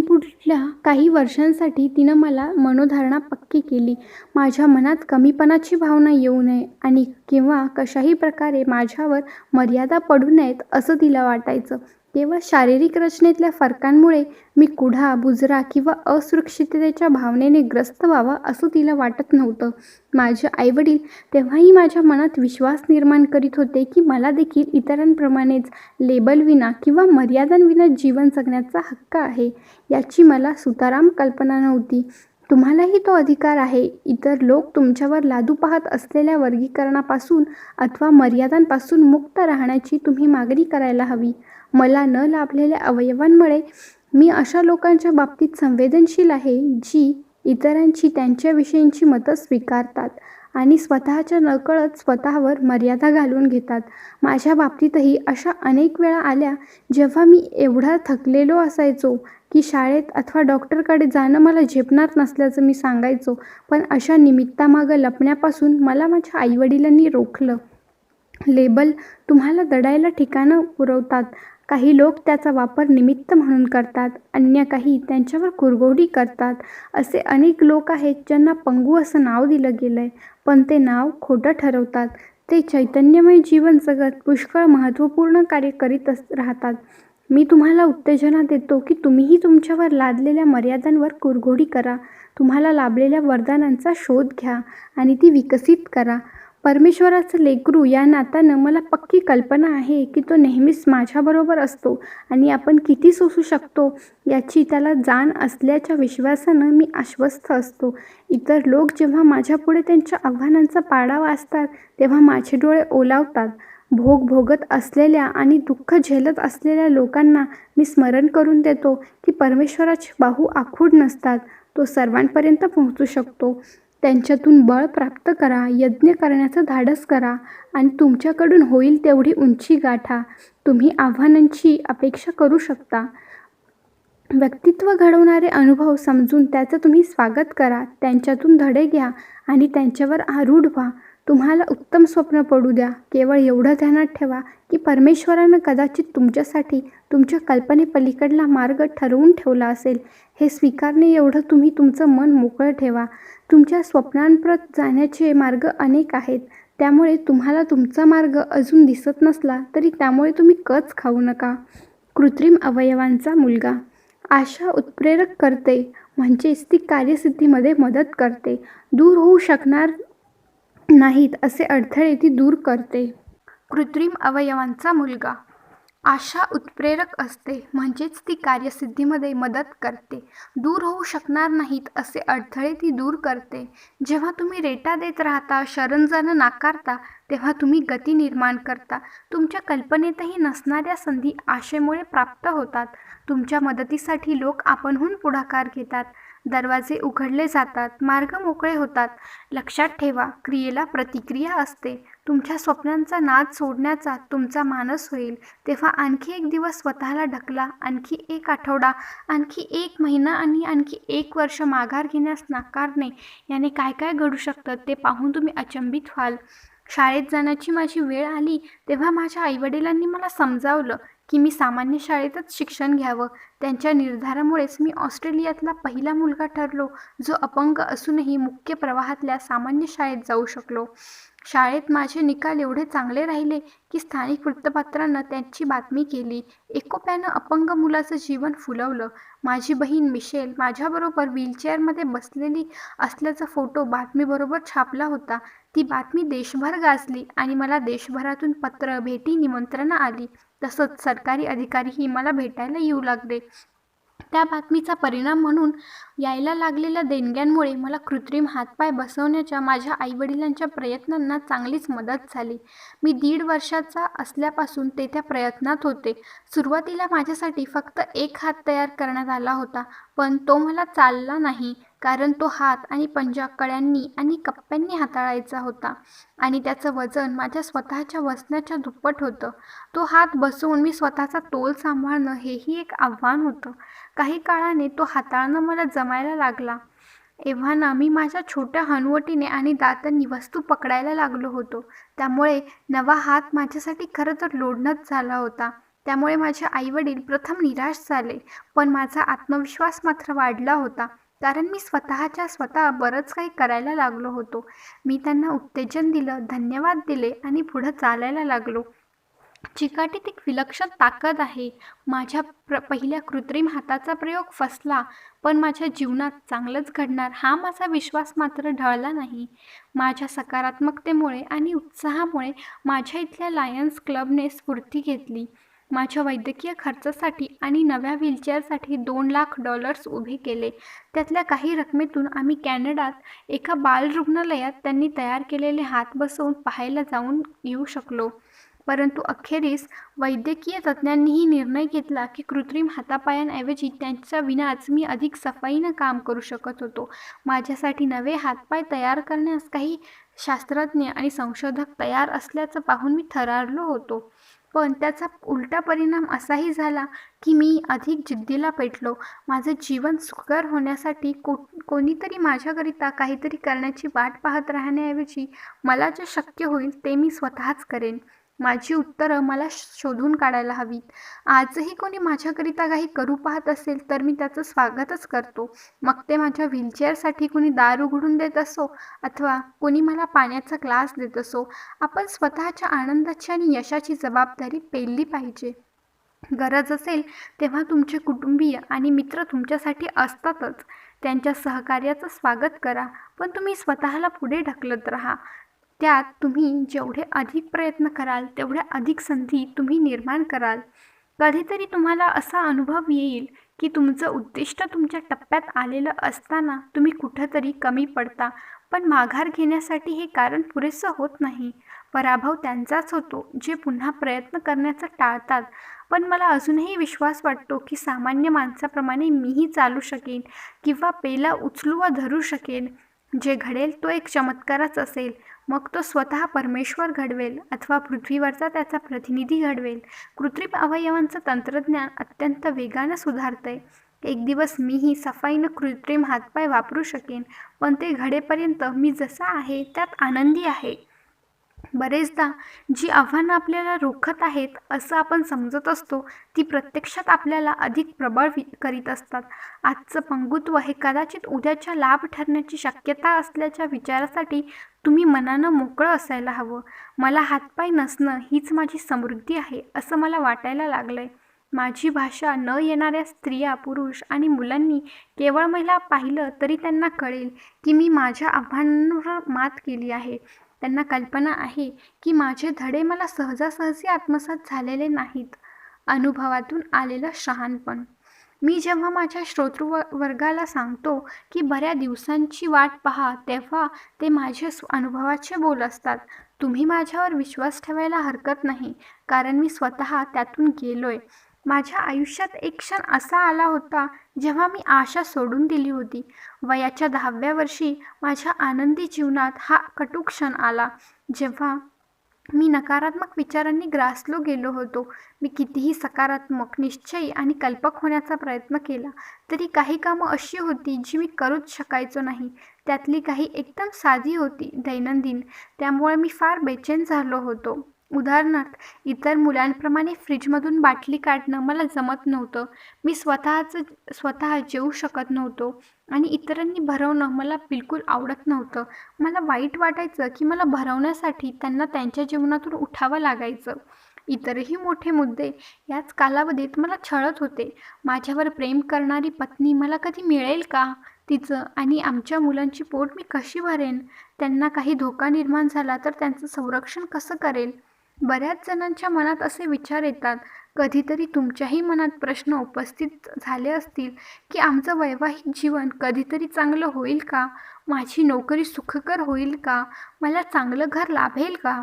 पुढल्या काही वर्षांसाठी तिनं मला मनोधारणा पक्की केली. माझ्या मनात कमीपणाची भावना येऊ नये आणि किंवा कशाही प्रकारे माझ्यावर मर्यादा पडू नयेत असं तिला वाटायचं. केवळ शारीरिक रचनेतल्या फरकांमुळे मी कुढा, बुजरा किंवा असुरक्षिततेच्या भावनेने ग्रस्त व्हावा असं तिला वाटत नव्हतं. माझे आईवडील तेव्हाही माझ्या मनात विश्वास निर्माण करीत होते की मला देखील इतरांप्रमाणेच लेबलविना किंवा मर्यादांविना जीवन जगण्याचा हक्क आहे. याची मला सुताराम कल्पना नव्हती. तुम्हालाही तो अधिकार आहे. इतर लोक तुमच्यावर लादू पाहत असलेल्या वर्गीकरणापासून अथवा मर्यादांपासून मुक्त राहण्याची तुम्ही मागणी करायला हवी. मला न लाभलेल्या अवयवांमुळे मी अशा लोकांच्या बाबतीत संवेदनशील आहे जी इतरांची त्यांच्याविषयींची मतं स्वीकारतात आणि स्वतःच्या नकळत स्वतःवर मर्यादा घालून घेतात. माझ्या बाबतीतही अशा अनेक वेळा आल्या जेव्हा मी एवढा थकलेलो असायचो की शाळेत अथवा डॉक्टरकडे जाणं मला झेपणार नसल्याचं मी सांगायचो, पण अशा निमित्तामागं लपण्यापासून मला माझ्या आईवडिलांनी रोखलं. लेबल तुम्हाला दडायला ठिकाणं पुरवतात. काही लोक त्याचा वापर निमित्त म्हणून करतात, अन्य काही त्यांच्यावर कुरघोडी करतात. असे अनेक लोक आहेत ज्यांना पंगू असं नाव दिलं गेलंय, पण ते नाव खोटं ठरवतात. ते चैतन्यमय जीवन जगत पुष्कळ महत्त्वपूर्ण कार्य करीत राहतात. मी तुम्हाला उत्तेजना देतो की तुम्हीही तुमच्यावर लादलेल्या मर्यादांवर कुरघोडी करा. तुम्हाला लाभलेल्या वरदानांचा शोध घ्या आणि ती विकसित करा. परमेश्वराचं लेकरू या नात्यानं मला पक्की कल्पना आहे की तो नेहमीच माझ्याबरोबर असतो आणि आपण किती सोसू शकतो याची त्याला जाण असल्याच्या विश्वासानं मी आश्वस्त असतो. इतर लोक जेव्हा माझ्यापुढे त्यांच्या आव्हानांचा पाढा वाचतात तेव्हा माझे डोळे ओलावतात. भोग भोगत असलेल्या आणि दुःख झेलत असलेल्या लोकांना मी स्मरण करून देतो की परमेश्वराचे बाहू आखूड नसतात. तो सर्वांपर्यंत पोहोचू शकतो. त्यांच्यातून बळ प्राप्त करा, यज्ञ करण्याचं धाडस करा आणि तुमच्याकडून होईल तेवढी उंची गाठा. तुम्ही आव्हानांची अपेक्षा करू शकता. व्यक्तित्व घडवणारे अनुभव समजून त्याचं तुम्ही स्वागत करा, त्यांच्यातून धडे घ्या आणि त्यांच्यावर आरूढ व्हा. तुम्हाला उत्तम स्वप्न पडू द्या. केवळ एवढं ध्यानात ठेवा की परमेश्वरानं कदाचित तुमच्यासाठी तुमच्या कल्पनेपलीकडला मार्ग ठरवून ठेवला असेल. हे स्वीकारणे एवढं तुम्ही तुमचं मन मोकळं ठेवा. तुमच्या स्वप्नांप्रत जाण्याचे मार्ग अनेक आहेत, त्यामुळे तुम्हाला तुमचा मार्ग अजून दिसत नसला तरी त्यामुळे तुम्ही कच खाऊ नका. कृत्रिम अवयवांचा मुलगा. आशा उत्प्रेरक करते, म्हणजेच ती कार्यसिद्धीमध्ये मदत करते. दूर होऊ शकणार नाहीत असे अडथळे ती दूर करते. कृत्रिम अवयवांचा मुलगा. आशा उत्प्रेरक असते, म्हणजेच ती कार्यसिद्धीमध्ये मदत करते. दूर होऊ शकणार नाहीत असे अडथळे ती दूर करते. जेव्हा तुम्ही रेटा देत राहता, शरण जाणं नाकारता, तेव्हा तुम्ही गती निर्माण करता. तुमच्या कल्पनेतही नसणाऱ्या संधी आशेमुळे प्राप्त होतात. तुमच्या मदतीसाठी लोक आपणहून पुढाकार घेतात. दरवाजे उघडले जातात, मार्ग मोकळे होतात. लक्षात ठेवा, क्रियेला प्रतिक्रिया असते. तुमच्या स्वप्नांचा नाद सोडण्याचा तुमचा मानस होईल तेव्हा आणखी एक दिवस स्वतःला ढकला, आणखी एक आठवडा, आणखी एक महिना आणि आणखी एक वर्ष माघार घेण्यास नाकारणे याने काय काय घडू शकतं ते पाहून तुम्ही अचंबित व्हाल. शाळेत जाण्याची माझी वेळ आली तेव्हा माझ्या आईवडिलांनी मला समजावलं की मी सामान्य शाळेतच शिक्षण घ्यावं. त्यांच्या निर्धारामुळेच मी ऑस्ट्रेलियातला पहिला मुलगा ठरलो जो अपंग असूनही मुख्य प्रवाहातल्या सामान्य शाळेत जाऊ शकलो. शाळेत माझे निकाल एवढे चांगले राहिले की स्थानिक वृत्तपत्रानं त्यांची बातमी केली. एकोप्यानं अपंग मुलाचं जीवन फुलवलं. माझी बहीण मिशेल माझ्याबरोबर व्हीलचेअरमध्ये बसलेली असल्याचा फोटो बातमीबरोबर छापला होता. ती बातमी देशभर गाजली आणि मला देशभरातून पत्र, भेटी, निमंत्रणं आली. तसंच सरकारी अधिकारीही मला भेटायला येऊ लागले. त्या बातमीचा परिणाम म्हणून यायला लागलेल्या देणग्यांमुळे मला कृत्रिम हातपाय बसवण्याच्या माझ्या आईवडिलांच्या प्रयत्नांना चांगलीच मदत झाली. मी 1.5 वर्षाचा असल्यापासून ते त्या प्रयत्नात होते. सुरुवातीला माझ्यासाठी फक्त एक हात तयार करण्यात आला होता, पण तो मला चालला नाही कारण तो हात आणि पंजा कड्यांनी आणि कप्प्यांनी हाताळायचा होता आणि त्याचं वजन माझ्या स्वतःच्या वजनाच्या दुप्पट होतं. तो हात बसवून मी स्वतःचा तोल सांभाळणं हेही एक आव्हान होतं. काही काळाने तो हाताळणं मला जमायला लागला. एव्हाना मी माझ्या छोट्या हनुवटीने आणि दातांनी वस्तू पकडायला लागलो होतो. त्यामुळे नवा हात माझ्यासाठी खरं तर लोडणंच झाला होता. त्यामुळे माझे आईवडील प्रथम निराश झाले, पण माझा आत्मविश्वास मात्र वाढला होता कारण मी स्वतः बरंच काही करायला लागलो होतो. मी त्यांना उत्तेजन दिलं, धन्यवाद दिले आणि पुढं चालायला लागलो. चिकाटीत एक विलक्षण ताकद आहे. माझ्या पहिल्या कृत्रिम हाताचा प्रयोग फसला, पण माझ्या जीवनात चांगलंच घडणार हा माझा विश्वास मात्र ढळला नाही. माझ्या सकारात्मकतेमुळे आणि उत्साहामुळे माझ्या इथल्या लायन्स क्लबने स्फूर्ती घेतली. माझ्या वैद्यकीय खर्चासाठी आणि नव्या व्हीलचेअरसाठी $2,00,000 उभे केले. त्यातल्या काही रकमेतून आम्ही कॅनडात एका बालरुग्णालयात त्यांनी तयार केलेले हात बसवून पाहायला जाऊन येऊ शकलो. परंतु अखेरीस वैद्यकीय तज्ज्ञांनीही निर्णय घेतला की कृत्रिम हातापायांऐवजी त्यांच्या विनाच मी अधिक सफाईनं काम करू शकत होतो. माझ्यासाठी नवे हातपाय तयार करण्यास काही शास्त्रज्ञ आणि संशोधक तयार असल्याचं पाहून मी थरारलो होतो. पण त्याचा उलटा परिणाम असाही झाला की मी अधिक जिद्दीला पेटलो. माझं जीवन सुखकर होण्यासाठी कोणीतरी माझ्याकरिता काहीतरी करण्याची वाट पाहत राहण्याऐवजी मला जे शक्य होईल ते मी स्वतःच करेन. माझी उत्तरं मला शोधून काढायला हवीत. आजही कोणी माझ्याकरिता काही करू पाहत असेल तर मी त्याचं स्वागतच करतो. मग ते माझ्या व्हीलचेअरसाठी कोणी दार उघडून देत असो अथवा कोणी मला पाण्याचा ग्लास देत असो. आपण स्वतःच्या आनंदाची आणि यशाची जबाबदारी पेलली पाहिजे. गरज असेल तेव्हा तुमचे कुटुंबीय आणि मित्र तुमच्यासाठी असतातच. त्यांच्या सहकार्याचं स्वागत करा, पण तुम्ही स्वतःला पुढे ढकलत राहा. त्यात तुम्ही जेवढे अधिक प्रयत्न कराल तेवढ्या अधिक संधी तुम्ही निर्माण कराल. कधीतरी तुम्हाला असा अनुभव येईल की तुमचं उद्दिष्ट तुमच्या टप्प्यात आलेलं असताना तुम्ही कुठंतरी कमी पडता, पण माघार घेण्यासाठी हे कारण पुरेसं होत नाही. पराभव त्यांचाच होतो जे पुन्हा प्रयत्न करण्याचं टाळतात. पण मला अजूनही विश्वास वाटतो की सामान्य माणसाप्रमाणे मीही चालू शकेन किंवा पेला उचलू व धरू शकेन. जे घडेल तो एक चमत्कारच असेल. मग तो स्वतः परमेश्वर घडवेल अथवा पृथ्वीवरचा त्याचा प्रतिनिधी घडवेल. कृत्रिम अवयवांचं तंत्रज्ञान अत्यंत वेगानं सुधारतंय. एक दिवस मीही सफाईनं कृत्रिम हातपाय वापरू शकेन, पण ते घडेपर्यंत मी जसा आहे त्यात आनंदी आहे. बरेचदा जी आव्हानं आपल्याला रोखत आहेत असं आपण समजत असतो, ती प्रत्यक्षात आपल्याला अधिक प्रबळ करीत असतात. आजचं पंगुत्व हे कदाचित उद्याच्या लाभ ठरण्याची शक्यता असल्याच्या विचारासाठी तुम्ही मनानं मोकळं असायला हवं. मला हातपाय नसणं हीच माझी समृद्धी आहे असं मला वाटायला लागलंय. माझी भाषा न येणाऱ्या स्त्रिया, पुरुष आणि मुलांनी केवळ मला पाहिलं तरी त्यांना कळेल की मी माझ्या आव्हानांवर मात केली आहे. त्यांना कल्पना आहे की माझे धडे मला सहजासहजी आत्मसात झालेले नाहीत. अनुभवातून आलेलं शहाणपण. मी जेव्हा माझ्या वर्गाला सांगतो की बऱ्या दिवसांची वाट पहा, तेव्हा ते माझे अनुभवाचे बोल असतात. तुम्ही माझ्यावर विश्वास ठेवायला हरकत नाही, कारण मी स्वतः त्यातून गेलोय. माझ्या आयुष्यात एक क्षण असा आला होता जेव्हा मी आशा सोडून दिली होती. वयाच्या 10व्या वर्षी माझ्या आनंदी जीवनात हा कटू क्षण आला, जेव्हा मी नकारात्मक विचारांनी ग्रासलो गेलो होतो. मी कितीही सकारात्मक, निश्चयी आणि कल्पक होण्याचा प्रयत्न केला, तरी काही कामं अशी होती जी मी करूच शकायचो नाही. त्यातली काही एकदम साधी होती, दैनंदिन. त्यामुळे मी फार बेचैन झालो होतो. उदाहरणार्थ, इतर मुलांप्रमाणे फ्रीजमधून बाटली काढणं मला जमत नव्हतं. मी स्वतः जेवू शकत नव्हतो आणि इतरांनी भरवणं मला बिलकुल आवडत नव्हतं. मला वाईट वाटायचं की मला भरवण्यासाठी त्यांना त्यांच्या जीवनातून उठावं लागायचं. इतरही मोठे मुद्दे याच कालावधीत मला छळत होते. माझ्यावर प्रेम करणारी पत्नी मला कधी मिळेल का? तिचं आणि आमच्या मुलांची पोट मी कशी भरेन? त्यांना काही धोका निर्माण झाला तर त्यांचं संरक्षण कसं करेल? बऱ्याच जणांच्या मनात असे विचार येतात. कधीतरी तुमच्याही मनात प्रश्न उपस्थित झाले असतील की आमचं वैवाहिक जीवन कधीतरी चांगलं होईल का? माझी नोकरी सुखकर होईल का? मला चांगलं घर लाभेल का?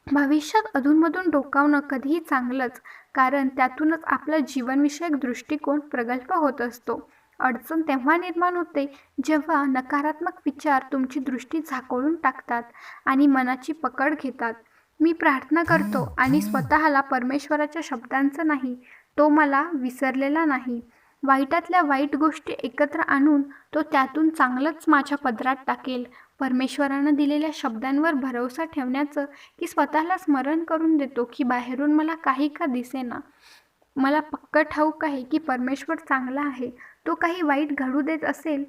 भविष्यात अधूनमधून डोकावणं कधीही चांगलंच, कारण त्यातूनच आपला जीवनविषयक दृष्टिकोन प्रगल्भ होत असतो. अडचण तेव्हा निर्माण होते जेव्हा नकारात्मक विचार तुमची दृष्टी झाकोळून टाकतात आणि मनाची पकड घेतात. मी प्रार्थना करतो आणि स्वतःला परमेश्वराच्या शब्दांचं नाही, तो मला विसरलेला नाही. वाईटातल्या वाईट गोष्टी एकत्र आणून तो त्यातून चांगलंच माझ्या पदरात टाकेल. परमेश्वरानं दिलेल्या शब्दांवर भरवसा ठेवण्याचं की स्वतःला स्मरण करून देतो की बाहेरून मला काही का दिसेना, मला पक्कं ठाऊक आहे की परमेश्वर चांगला आहे. तो काही वाईट घडू देत असेल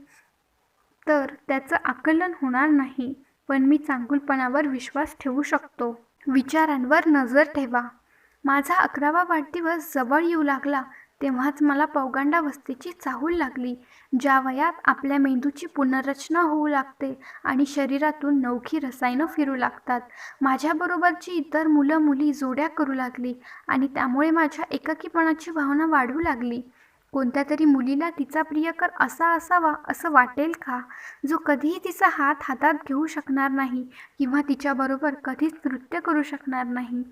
तर त्याचं आकलन होणार नाही, पण मी चांगुलपणावर विश्वास ठेवू शकतो. विचारांवर नजर ठेवा. माझा 11वा वाढदिवस जवळ येऊ लागला तेव्हाच मला पौगंडावस्थेची चाहूल लागली, ज्या वयात आपल्या मेंदूची पुनर्रचना होऊ लागते आणि शरीरातून नवखी रसायनं फिरू लागतात. माझ्याबरोबरची इतर मुलं मुली जोड्या करू लागली आणि त्यामुळे माझ्या एकाकीपणाची भावना वाढू लागली. कोणत्या तरी मुलीला तिचा प्रियकर असा असावा असं वाटेल का, जो कधीही तिचा हात हातात घेऊ शकणार नाही किंवा तिच्याबरोबर कधीच नृत्य करू शकणार नाही.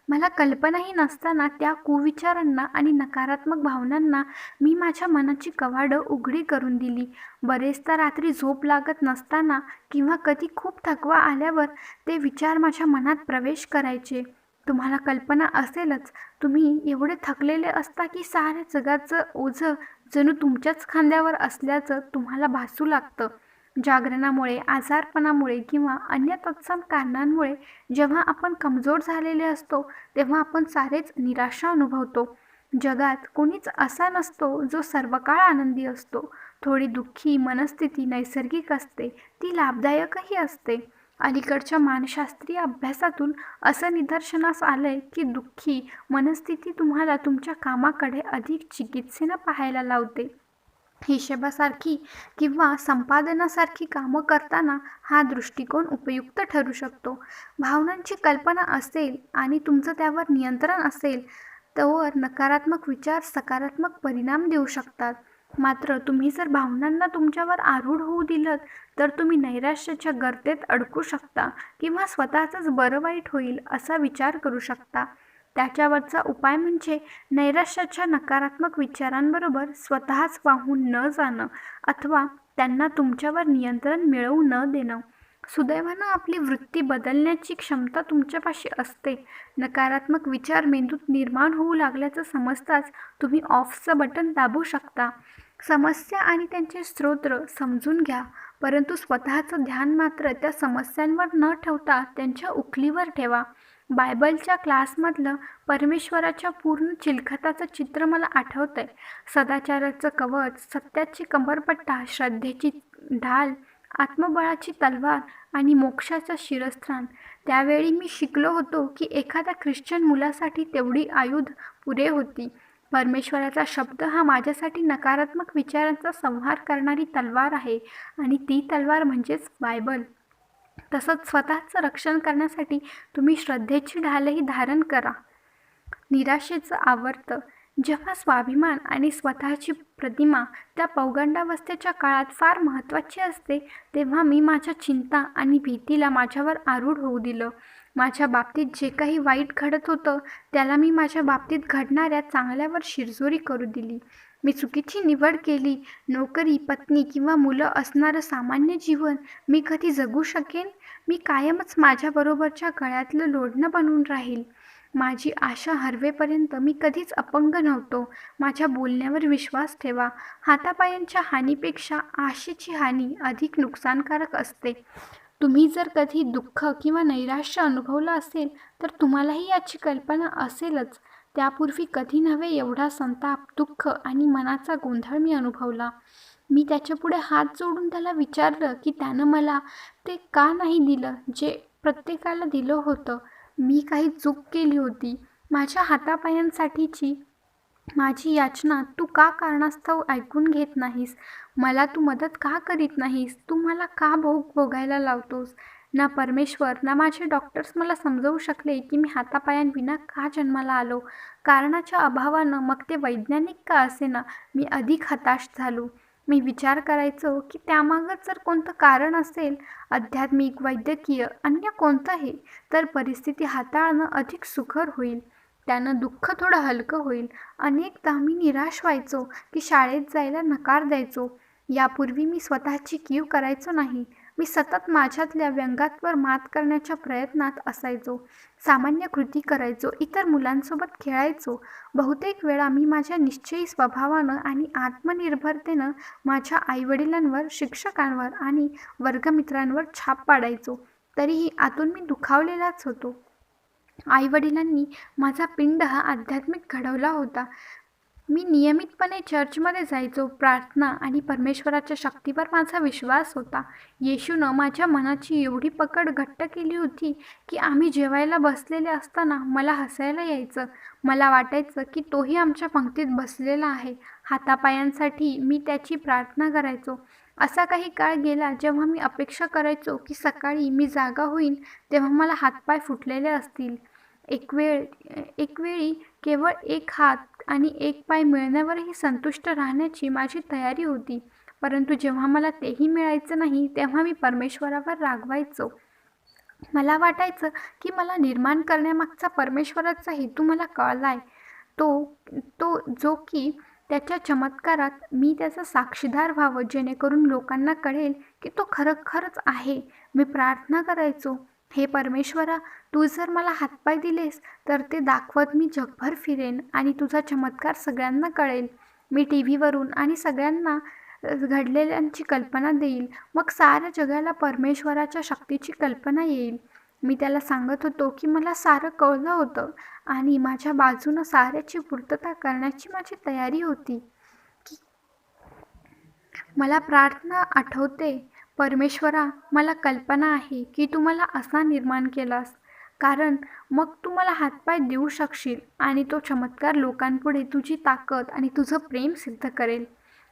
मला कल्पनाही नसताना त्या कुविचारांना आणि नकारात्मक भावनांना मी माझ्या मनाची कवाडं उघडी करून दिली. बरेचदा रात्री झोप लागत नसताना किंवा कधी खूप थकवा आल्यावर ते विचार माझ्या मनात प्रवेश करायचे. तुम्हाला कल्पना असेलच, तुम्ही एवढे थकलेले असता की साऱ्या जगाचं ओझं जणू तुमच्याच खांद्यावर असल्याचं तुम्हाला भासू लागतं. जागरणामुळे, आजारपणामुळे किंवा अन्य तत्सम कारणांमुळे जेव्हा आपण कमजोर झालेले असतो तेव्हा आपण सारेच निराशा अनुभवतो. जगात कोणीच असा नसतो जो सर्वकाळ आनंदी असतो. थोडी दुःखी मनस्थिती नैसर्गिक असते, ती लाभदायकही असते. अलीकडच्या मानसशास्त्रीय अभ्यासातून असं निदर्शनास आलंय की दुःखी मनस्थिती तुम्हाला तुमच्या कामाकडे अधिक चिकित्सेनं पाहायला लावते. हिशेबासारखी किंवा संपादनासारखी कामं करताना हा दृष्टिकोन उपयुक्त ठरू शकतो. भावनांची कल्पना असेल आणि तुमचं त्यावर नियंत्रण असेल तर नकारात्मक विचार सकारात्मक परिणाम देऊ शकतात. मात्र तुम्ही जर भावनांना तुमच्यावर आरूढ होऊ दिलं तर तुम्ही नैराश्याच्या गर्तेत अडकू शकता किंवा स्वतःचंच बरं वाईट होईल असा विचार करू शकता. त्याच्यावरचा उपाय म्हणजे नैराश्याच्या नकारात्मक विचारांबरोबर स्वतःच वाहून न जाणं अथवा त्यांना तुमच्यावर नियंत्रण मिळवू न देणं. सुदैवानं आपली वृत्ती बदलण्याची क्षमता तुमच्यापाशी असते. नकारात्मक विचार मेंदूत निर्माण होऊ लागल्याचं समजताच तुम्ही ऑफचं बटन दाबू शकता. समस्या आणि त्यांचे स्रोत समजून घ्या, परंतु स्वतःचं ध्यान मात्र त्या समस्यांवर न ठेवता त्यांच्या उखलीवर ठेवा. बायबलच्या क्लासमधलं परमेश्वराच्या पूर्ण चिलखताचं चित्र मला आठवतंय. सदाचाराचं कवच, सत्याची कमरपट्टा, श्रद्धेची ढाल, आत्मबळाची तलवार आणि मोक्षाचं शिरस्त्राण. त्यावेळी मी शिकलो होतो की एखाद्या ख्रिश्चन मुलासाठी तेवढी आयुध पुरे होती. परमेश्वराचा शब्द हा माझ्यासाठी नकारात्मक विचारांचा संहार करणारी तलवार आहे आणि ती तलवार म्हणजेच बायबल. तसंच स्वतःचं रक्षण करण्यासाठी तुम्ही श्रद्धेची ढालही धारण करा. निराशेचं आवर्त. जेव्हा स्वाभिमान आणि स्वतःची प्रतिमा त्या पौगंडावस्थेच्या काळात फार महत्त्वाची असते तेव्हा मी माझ्या चिंता आणि भीतीला माझ्यावर आरूढ होऊ दिलं. माझ्या बाबतीत जे काही वाईट घडत होतं त्याला मी माझ्या बाबतीत घडणाऱ्या चांगल्यावर शिरजोरी करू दिली. मी चुकीची निवड केली. नोकरी, पत्नी किंवा मुलं असणारं सामान्य जीवन मी कधी जगू शकेन? मी कायमच माझ्याबरोबरच्या गळ्यातलं लोढणं बनून राहील. माझी आशा हरवेपर्यंत मी कधीच अपंग नव्हतो. माझ्या बोलण्यावर विश्वास ठेवा. हातापायांच्या हानीपेक्षा आशेची हानी अधिक नुकसानकारक असते. तुम्ही जर कधी दुःख किंवा नैराश्य अनुभवलं असेल तर तुम्हालाही याची कल्पना असेलच. त्यापूर्वी कधी नव्हे एवढा संताप, दुःख आणि मनाचा गोंधळ मी अनुभवला. मी त्याच्यापुढे हात जोडून त्याला विचारलं की त्यानं मला ते का नाही दिलं जे प्रत्येकाला दिलं होतं. मी काही चूक केली होती. माझ्या हातापायांसाठीची माझी याचना तू का कारणास्तव ऐकून घेत नाहीस? मला तू मदत का करीत नाहीस? तू मला का भोग भोगायला लावतोस? ना परमेश्वर ना माझे डॉक्टर्स मला समजवू शकले की मी हातापायांविना का जन्माला आलो. कारणाच्या अभावानं, मग ते वैज्ञानिक का असेना, मी अधिक हताश झालो. मी विचार करायचो की त्यामागं जर कोणतं कारण असेल, आध्यात्मिक, वैद्यकीय, अन्य कोणतंही, तर परिस्थिती हाताळणं अधिक सुखर होईल. त्यानं दुःख थोडं हलकं होईल. अनेकदा मी निराश व्हायचो की शाळेत जायला नकार द्यायचो. यापूर्वी मी स्वतःची कीव करायचो नाही. मी सतत माझ्यातल्या व्यंगात्वर मात करण्याच्या प्रयत्नात असायचो. सामान्य कृती करायचो, इतर मुलांसोबत खेळायचो. बहुतेक वेळा मी माझ्या निश्चयी स्वभावानं आणि आत्मनिर्भरतेनं माझ्या आईवडिलांवर, शिक्षकांवर आणि वर्गमित्रांवर छाप पाडायचो. तरीही आतून मी दुखावलेलाच होतो. आईवडिलांनी माझा पिंड हा आध्यात्मिक घडवला होता. मी नियमितपणे चर्चमध्ये जायचो. प्रार्थना आणि परमेश्वराच्या शक्तीवर माझा विश्वास होता. येशूनं माझ्या मनाची एवढी पकड घट्ट केली होती की आम्ही जेवायला बसलेले असताना मला हसायला यायचं. मला वाटायचं की तोही आमच्या पंक्तीत बसलेला आहे. हातापायांसाठी मी त्याची प्रार्थना करायचो. असा काही काळ गेला जेव्हा मी अपेक्षा करायचो की सकाळी मी जागा होईन तेव्हा मला हातपाय फुटलेले असतील. एकवेळी केवळ एक हात आणि एक पाय मिळण्यावरही संतुष्ट राहण्याची माझी तयारी होती. परंतु जेव्हा मला तेही मिळायचं नाही तेव्हा मी परमेश्वरावर रागवायचो. मला वाटायचं की मला निर्माण करण्यामागचा परमेश्वराचा हेतू मला कळलाय. तो तो जो की त्याच्या चमत्कारात मी त्याचा साक्षीदार व्हावं जेणेकरून लोकांना कळेल की तो खरोखरच आहे. मी प्रार्थना करायचो, हे परमेश्वरा, तू जर मला हातपाय दिलेस तर ते दाखवत मी जगभर फिरेन आणि तुझा चमत्कार सगळ्यांना कळेल. मी टीव्हीवरून आणि सगळ्यांना घडलेल्यांची कल्पना देईल. मग साऱ्या जगाला परमेश्वराच्या शक्तीची कल्पना येईल. मी त्याला सांगत होतो की मला सारं कळलं होतं आणि माझ्या बाजूनं साऱ्याची पूर्तता करण्याची माझी तयारी होती. मला प्रार्थना आठवते, परमेश्वरा, मला कल्पना आहे की तू मला असा निर्माण केलास कारण मग तू मला हातपाय देऊ शकशील आणि तो चमत्कार लोकांपुढे तुझी ताकद आणि तुझं प्रेम सिद्ध करेल.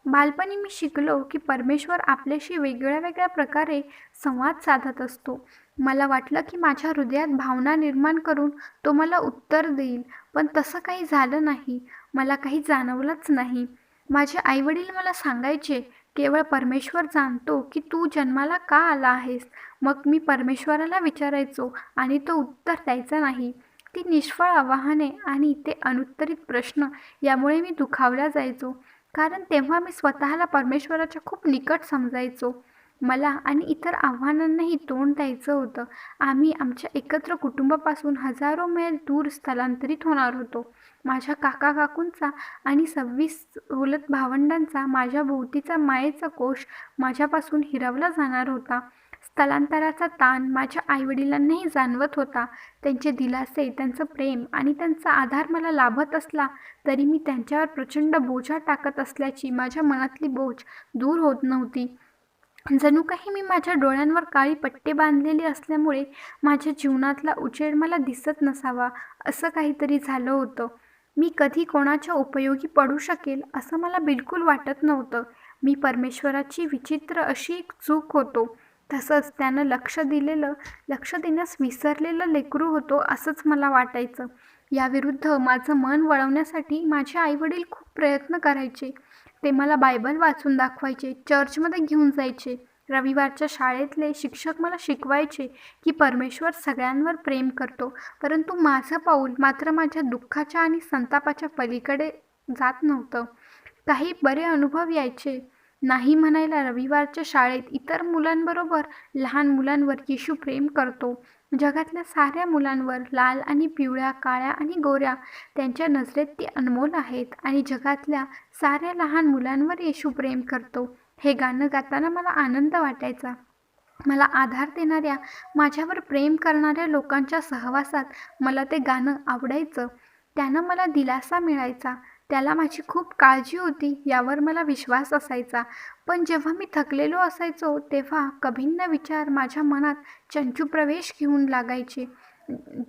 बालपणी मी शिकलो की परमेश्वर आपल्याशी वेगळ्या वेगळ्या प्रकारे संवाद साधत असतो. मला वाटलं की माझ्या हृदयात भावना निर्माण करून तो मला उत्तर देईल, पण तसं काही झालं नाही. मला काही जाणवलंच नाही. माझे आईवडील मला सांगायचे, केवळ परमेश्वर जाणतो की तू जन्माला का आला आहेस. मग मी परमेश्वराला विचारायचो आणि तो उत्तर द्यायचा नाही. ती निष्फळ आव्हाने आणि ते अनुत्तरित प्रश्न यामुळे मी दुखावला जायचो. कारण तेव्हा मी स्वतःला परमेश्वराच्या खूप निकट समजायचो. मला आणि इतर आव्हानांनाही तोंड द्यायचं होतं. आम्ही आमच्या एकत्र कुटुंबापासून हजारो मैल दूर स्थलांतरित होणार होतो. माझ्या काका-काकूंचा आणि 26 चुलत भावंडांचा माझ्या भोवतीचा मायेचा कोश माझ्यापासून हिरावला जाणार होता. स्थलांतराचा ताण माझ्या आईवडिलांनाही जाणवत होता. त्यांचे दिलासे, त्यांचं प्रेम आणि त्यांचा आधार मला लाभत असला तरी मी त्यांच्यावर प्रचंड बोजा टाकत असल्याची माझ्या मनातली बोज दूर होत नव्हती. जणू काही मी माझ्या डोळ्यांवर काळी पट्टी बांधलेली असल्यामुळे माझ्या जीवनातला उजेड मला दिसत नसावा, असं काहीतरी झालं होतं. मी कधी कोणाच्या उपयोगी पडू शकेल असं मला बिलकुल वाटत नव्हतं. मी परमेश्वराची विचित्र अशी एक चूक होतो. तसंच त्यानं लक्ष देण्यास विसरलेलं लेकरू होतो असंच मला वाटायचं. याविरुद्ध माझं मन वळवण्यासाठी माझे आईवडील खूप प्रयत्न करायचे. ते मला बायबल वाचून दाखवायचे, चर्चमध्ये घेऊन जायचे. रविवारच्या शाळेतले शिक्षक मला शिकवायचे की परमेश्वर सगळ्यांवर प्रेम करतो, परंतु माझं पाऊल मात्र माझ्या दुःखाच्या आणि संतापाच्या पलीकडे जात नव्हतं. काही बरे अनुभव यायचे. नाही म्हणायला रविवारच्या शाळेत इतर मुलांबरोबर लहान मुलांवर येशू प्रेम करतो. जगातल्या साऱ्या मुलांवर, लाल आणि पिवळ्या, काळ्या आणि गोऱ्या, त्यांच्या नजरेत ती अनमोल आहेत आणि जगातल्या साऱ्या लहान मुलांवर येशू प्रेम करतो. हे गाणं गाताना मला आनंद वाटायचा. मला आधार देणाऱ्या, माझ्यावर प्रेम करणाऱ्या लोकांच्या सहवासात मला ते गाणं आवडायचं. त्यानं मला दिलासा मिळायचा. त्याला माझी खूप काळजी होती यावर मला विश्वास असायचा. पण जेव्हा मी थकलेलो असायचो तेव्हा कभिन्न विचार माझ्या मनात चंचू प्रवेश घेऊन लागायचे.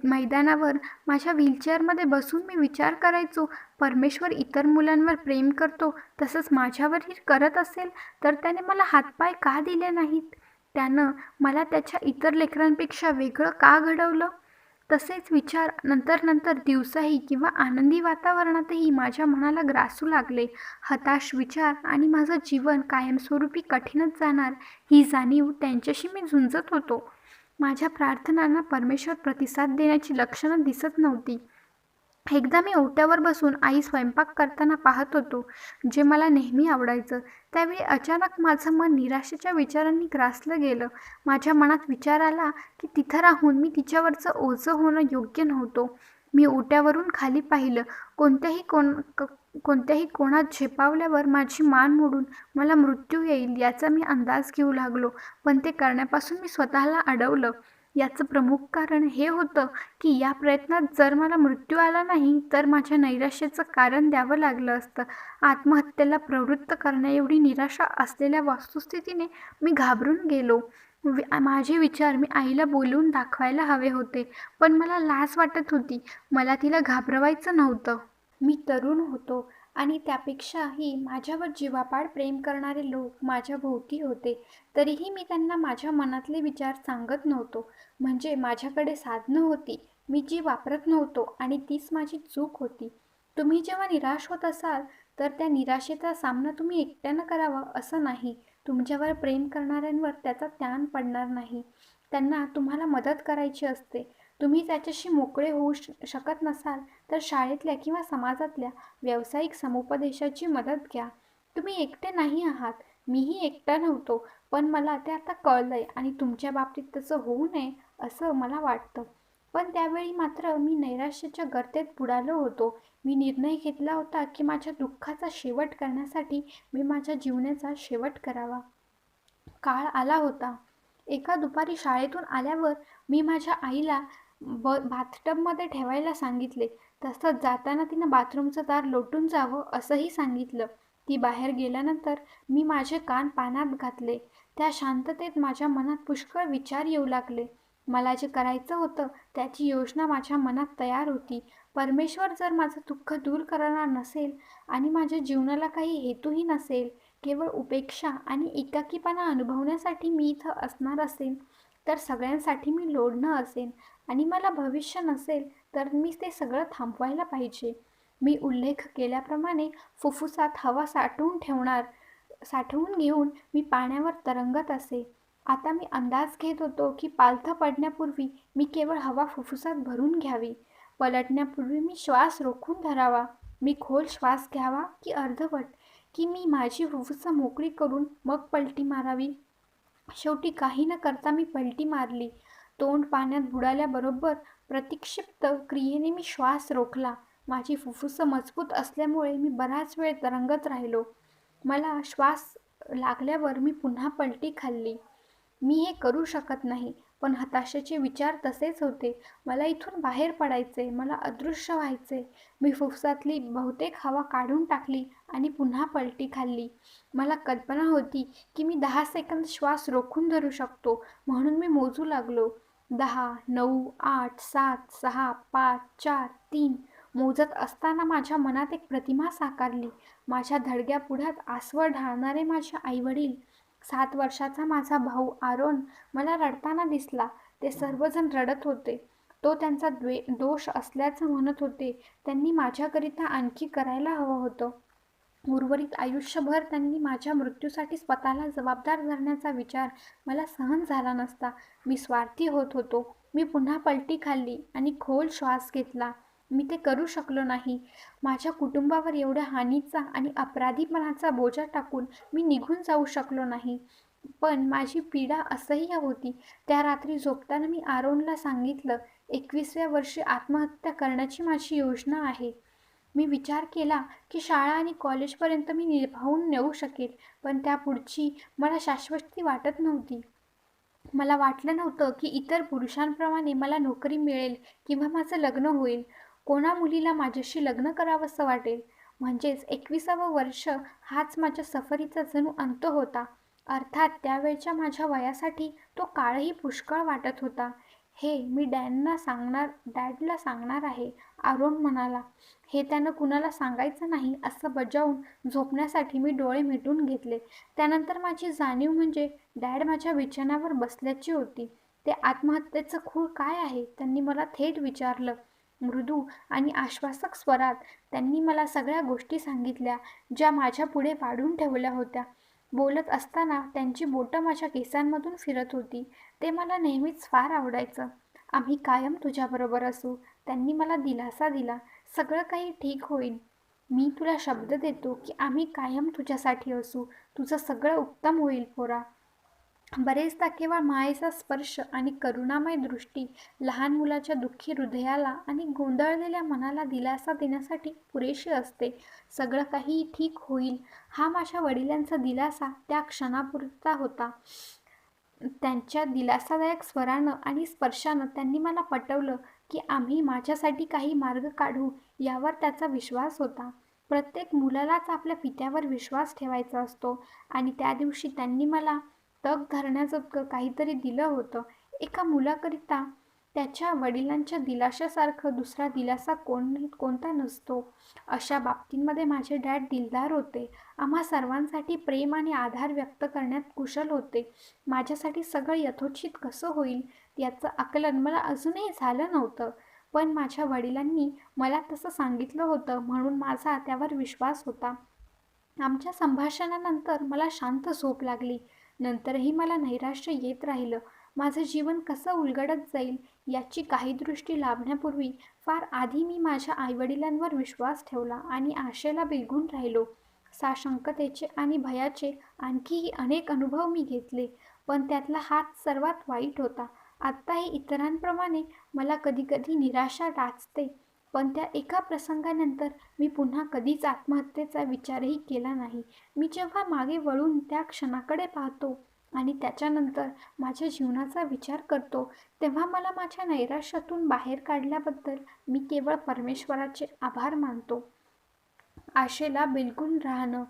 मैदानावर माझ्या व्हीलचेअरमध्ये बसून मी विचार करायचो, परमेश्वर इतर मुलांवर प्रेम करतो तसंच माझ्यावरही करत असेल तर त्याने मला हातपाय का दिले नाहीत. त्यानं मला त्याच्या इतर लेकरांपेक्षा वेगळं का घडवलं. तसेच विचार नंतर दिवसाही किंवा आनंदी वातावरणातही माझ्या मनाला ग्रासू लागले. हताश विचार आणि माझं जीवन कायमस्वरूपी कठीणच जाणार ही जाणीव त्यांच्याशी मी झुंजत होतो. माझ्या प्रार्थनांना परमेश्वर प्रतिसाद देण्याची लक्षणं दिसत नव्हती. एकदा मी ओट्यावर बसून आई स्वयंपाक करताना पाहत होतो, जे मला नेहमी आवडायचं. त्यावेळी अचानक माझं मन निराशेच्या विचारांनी ग्रासलं गेलं. माझ्या मनात विचार आला की तिथं राहून मी तिच्यावरचं ओझं होणं योग्य नव्हतं. मी ओट्यावरून खाली पाहिलं. कोणत्याही कोणात झेपावल्यावर माझी मान मोडून मला मृत्यू येईल याचा मी अंदाज घेऊ लागलो, पण ते करण्यापासून मी स्वतःला अडवलं. याचं प्रमुख कारण हे होतं की या प्रयत्नात जर मला मृत्यू आला नाही तर माझ्या नैराश्याचं कारण द्यावं लागलं असतं. आत्महत्येला प्रवृत्त करण्याएवढी निराशा असलेल्या वस्तुस्थितीने मी घाबरून गेलो. माझे विचार मी आईला बोलवून दाखवायला हवे होते, पण मला लाज वाटत होती. मला तिला घाबरवायचं नव्हतं. मी तरुण होतो आणि त्यापेक्षाही माझ्यावर जीवापाड प्रेम करणारे लोक माझ्या भोवती होते. तरीही मी त्यांना माझ्या मनातले विचार सांगत नव्हतो. म्हणजे माझ्याकडे साधनं होती, मी जी वापरत नव्हतो आणि तीच माझी चूक होती. तुम्ही जेव्हा निराश होत असाल तर त्या निराशेचा सामना तुम्ही एकट्यानं करावा असं नाही. तुमच्यावर प्रेम करणाऱ्यांवर त्याचा ताण पडणार नाही. त्यांना तुम्हाला मदत करायची असते. तुम्ही त्याच्याशी मोकळे होऊ शकत नसाल तर शाळेतल्या किंवा समाजातल्या व्यावसायिक समुपदेशाची मदत घ्या. तुम्ही एकटे नाही आहात. मीही एकटा नव्हतो, पण मला ते आता कळलंय आणि तुमच्या बाबतीत तसं होऊ नये असं मला वाटतं. पण त्यावेळी मात्र मी नैराश्याच्या गर्तेत बुडालो होतो. मी निर्णय घेतला होता की माझ्या दुःखाचा शेवट करण्यासाठी मी माझ्या जीवनाचा शेवट करावा. काळ आला होता. एका दुपारी शाळेतून आल्यावर मी माझ्या आईला बाथटबमध्ये ठेवायला सांगितले. तसंच जाताना तिनं बाथरूमचं दार लोटून जावं असंही सांगितलं. ती बाहेर गेल्यानंतर मी माझे कान पाण्यात घातले. त्या शांततेत माझ्या मनात पुष्कळ विचार येऊ लागले. मला जे करायचं होतं त्याची योजना माझ्या मनात तयार होती. परमेश्वर जर माझं दुःख दूर करणार नसेल आणि माझ्या जीवनाला काही हेतूही नसेल, केवळ उपेक्षा आणि एकाकीपणा अनुभवण्यासाठी मी इथं असणार असेन, तर सगळ्यांसाठी मी लोढणं असेन आणि मला भविष्य नसेल, तर मी ते सगळं थांबवायला पाहिजे. मी उल्लेख केल्याप्रमाणे फुफ्फुसात हवा साठवून घेऊन मी पाण्यावर तरंगत असे. आता मी अंदाज घेत होतो की पालथं पडण्यापूर्वी मी केवळ हवा फुफ्फुसात भरून घ्यावी. पलटण्यापूर्वी मी श्वास रोखून धरावा. मी खोल श्वास घ्यावा की अर्धवट, की मी माझी फुफ्फुसं मोकळी करून मग पलटी मारावी. शेवटी काही न करता मी पलटी मारली. तोंड पाण्यात बुडाल्याबरोबर प्रतिक्षिप्त क्रियेने मी श्वास रोखला. माझी फुफ्फुसं मजबूत असल्यामुळे मी बराच वेळ तरंगत राहिलो. मला श्वास लागल्यावर मी पुन्हा पलटी खाल्ली. मी हे करू शकत नाही, पण हताशेचे विचार तसेच होते. मला इथून बाहेर पडायचे, मला अदृश्य व्हायचे. मी फुफ्फुसातली बहुतेक हवा काढून टाकली आणि पुन्हा पलटी खाल्ली. मला कल्पना होती की मी 10 सेकंद श्वास रोखून धरू शकतो, म्हणून मी मोजू लागलो. 10, 9, 8, 7, 6, 5, 4, 3 मोजत असताना माझ्या मनात एक प्रतिमा साकारली. माझ्या धडग्या पुढ्यात आसवं ढाळणारे माझे आईवडील. 7 वर्षाचा माझा भाऊ आरोन मला रडताना दिसला. ते सर्वजण रडत होते. तो त्यांचा दोष असल्याचं म्हणत होते. त्यांनी माझ्याकरिता आणखी करायला हवं होतं. उर्वरित आयुष्यभर त्यांनी माझ्या मृत्यूसाठी स्वतःला जबाबदार धरण्याचा विचार मला सहन झाला नसता. मी स्वार्थी होत होतो. मी पुन्हा पलटी खाल्ली आणि खोल श्वास घेतला. मी ते करू शकलो नाही. माझ्या कुटुंबावर एवढ्या हानीचा आणि अपराधीपणाचा बोजा टाकून मी निघून जाऊ शकलो नाही. पण माझी पीडा असह्य होती. त्या रात्री झोपताना मी आरोनला सांगितलं, 21व्या वर्षी आत्महत्या करण्याची माझी योजना आहे. मी विचार केला की शाळा आणि कॉलेजपर्यंत मी निभावून नेऊ शकेल, पण त्यापुढची मला शाश्वती वाटत नव्हती. मला वाटलं नव्हतं की इतर पुरुषांप्रमाणे मला नोकरी मिळेल किंवा माझं लग्न होईल. कोणा मुलीला माझ्याशी लग्न करावंसं वाटेल? म्हणजेच 21वं वर्ष हाच माझ्या सफरीचा जणू अंत होता. अर्थात त्यावेळच्या माझ्या वयासाठी तो काळही पुष्कळ वाटत होता. हे मी डॅडला सांगणार आहे, आरोन म्हणाला. हे त्यानं कुणाला सांगायचं नाही असं बजावून झोपण्यासाठी मी डोळे मिटून घेतले. त्यानंतर माझी जाणीव म्हणजे डॅड माझ्या बिछाण्यावर बसल्याची होती. ते आत्महत्येचं खूळ काय आहे? त्यांनी मला थेट विचारलं. मृदू आणि आश्वासक स्वरात त्यांनी मला सगळ्या गोष्टी सांगितल्या, ज्या माझ्या पुढे वाढून ठेवल्या होत्या. बोलत असताना त्यांची बोटं माझ्या केसांमधून फिरत होती. ते मला नेहमीच फार आवडायचं. आम्ही कायम तुझ्याबरोबर असू, त्यांनी मला दिलासा दिला. सगळं काही ठीक होईल. मी तुला शब्द देतो की आम्ही कायम तुझ्यासाठी असू. तुझं सगळं उत्तम होईल पोरा. बरेचदा केवळ मायेचा स्पर्श आणि करुणामय दृष्टी लहान मुलाच्या दुःखी हृदयाला आणि गोंधळलेल्या मनाला दिलासा देण्यासाठी पुरेशी असते. सगळं काही ठीक होईल हा माझ्या वडिलांचा दिलासा त्या क्षणापुरता होता. त्यांच्या दिलासादायक स्वरानं आणि स्पर्शानं त्यांनी मला पटवलं की आम्ही माझ्यासाठी काही मार्ग काढू, यावर त्याचा विश्वास होता. प्रत्येक मुलालाच आपल्या पित्यावर विश्वास ठेवायचा असतो आणि त्या दिवशी त्यांनी मला तग धरण्याजोगं काहीतरी दिलं होतं. एका मुलाकरिता त्याच्या वडिलांच्या दिलाशासारखं दुसरा दिलासा कोणता नसतो. अशा बाबतींमध्ये माझे डॅड दिलदार होते. आम्हा सर्वांसाठी प्रेम आणि आधार व्यक्त करण्यात कुशल होते. माझ्यासाठी सगळं यथोचित कसं होईल याचं आकलन मला अजूनही झालं नव्हतं, पण माझ्या वडिलांनी मला तसं सांगितलं होतं म्हणून माझा त्यावर विश्वास होता. आमच्या संभाषणानंतर मला शांत झोप लागली. नंतरही मला नैराश्य येत राहिलं. माझं जीवन कसं उलगडत जाईल याची काही दृष्टी लाभण्यापूर्वी फार आधी मी माझ्या आईवडिलांवर विश्वास ठेवला आणि आशेला बिलगून राहिलो. साशंकतेचे आणि भयाचे आणखीही अनेक अनुभव मी घेतले, पण त्यातला हाच सर्वात वाईट होता. आत्ताही इतरांप्रमाणे मला कधीकधी निराशा डाचते, पण त्या एका प्रसंगानंतर मी पुन्हा कधीच आत्महत्येचा विचारही केला नाही. मी जेव्हा मागे वळून त्या क्षणाकडे पाहतो आणि त्याच्यानंतर माझ्या जीवनाचा विचार करतो, तेव्हा मला माझ्या नैराश्यातून बाहेर काढल्याबद्दल मी केवळ परमेश्वराचे आभार मानतो. आशेला बिलगून राहणं.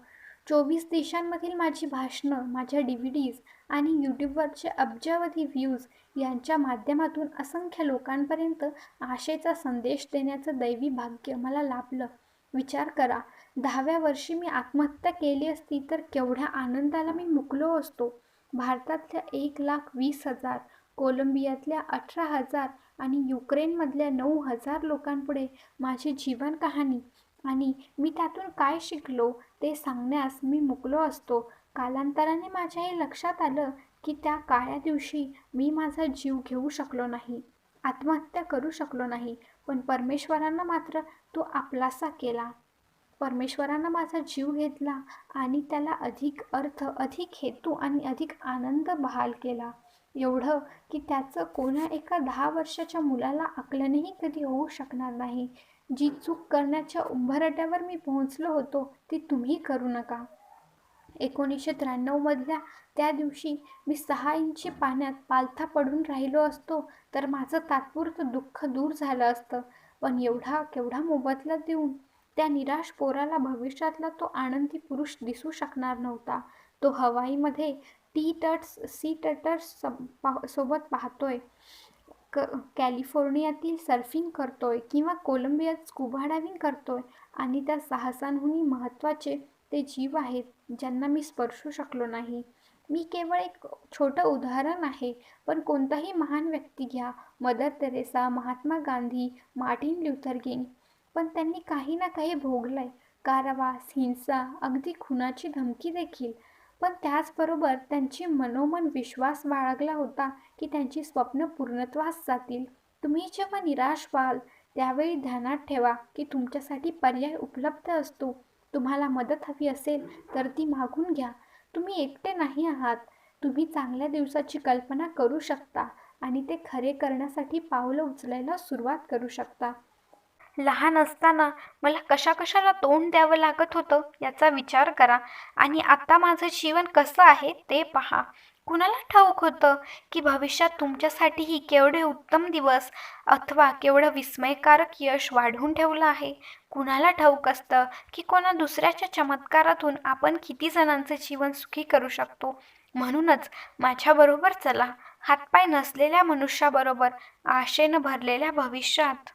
24 देशांमधील माझी भाषणं, माझ्या DVDs आणि यूट्यूबवरचे अब्जावधी व्ह्यूज यांच्या माध्यमातून असंख्य लोकांपर्यंत आशेचा संदेश देण्याचं दैवी भाग्य मला लाभलं. विचार करा, 10व्या वर्षी मी आत्महत्या केली असती तर केवढ्या आनंदाला मी मुकलो असतो. भारतातल्या 1,20,000, कोलंबियातल्या 18,000 आणि युक्रेनमधल्या 9,000 लोकांपुढे माझी जीवन कहाणी आणि मी त्यातून काय शिकलो ते सांगण्यास मी मुकलो असतो. कालांतराने माझ्या हे लक्षात आलं की त्या काळ्या दिवशी मी माझा जीव घेऊ शकलो नाही, आत्महत्या करू शकलो नाही, पण परमेश्वरानं मात्र तो आपलासा केला. परमेश्वरानं माझा जीव घेतला आणि त्याला अधिक अर्थ, अधिक हेतू आणि अधिक आनंद बहाल केला. एवढं की त्याचं कोण्या एका 10 वर्षाच्या मुलाला आकलनही कधी होऊ शकणार नाही. जी चूक करण्याच्या उंबरठ्यावर मी पोहोचलो होतो ती तुम्ही करू नका. 1993 त्या दिवशी मी 6 इंची पाण्यात पालथा पडून राहिलो असतो तर माझं तात्पुरतं दुःख दूर झालं असतं. पण एवढा केवढा मोबदला देऊन त्या निराश पोराला भविष्यातला तो आनंदी पुरुष दिसू शकणार नव्हता. तो हवाईमध्ये सी टर्टल्स सोबत पाहतोय, कॅलिफोर्नियातील सर्फिंग करतोय किंवा कोलंबियात स्कुबा डायव्हिंग करतोय आणि त्या साहसांहूनही महत्त्वाचे ते जीव आहेत ज्यांना मी स्पर्शू शकलो नाही. मी केवळ एक छोटं उदाहरण आहे, पण कोणताही महान व्यक्ती घ्या, Mother Teresa, Mahatma Gandhi, Martin Luther King, पण त्यांनी काही ना काही भोगलंय. कारावास, हिंसा, अगदी खुनाची धमकी देखील. पण त्याचबरोबर त्यांची मनोमन विश्वास बाळगला होता की त्यांची स्वप्न पूर्णत्वास जातील. तुम्ही जेव्हा निराश व्हाल त्यावेळी ध्यानात ठेवा की तुमच्यासाठी पर्याय उपलब्ध असतो. तुम्हाला मदत हवी असेल तर ती मागून घ्या. तुम्ही एकटे नाही आहात. तुम्ही चांगल्या दिवसाची कल्पना करू शकता आणि ते खरे करण्यासाठी पावलं उचलायला सुरुवात करू शकता. लहान असताना मला कशाकशाला तोंड द्यावं लागत होतं याचा विचार करा आणि आता माझं जीवन कसं आहे ते पहा. कुणाला ठाऊक होतं की भविष्यात तुमच्यासाठीही केवढे उत्तम दिवस अथवा केवढं विस्मयकारक यश वाढवून ठेवलं आहे. कुणाला ठाऊक असतं की कोणा दुसऱ्याच्या चमत्कारातून आपण किती जणांचे जीवन सुखी करू शकतो. म्हणूनच माझ्याबरोबर चला, हातपाय नसलेल्या मनुष्याबरोबर, आशेनं भरलेल्या भविष्यात.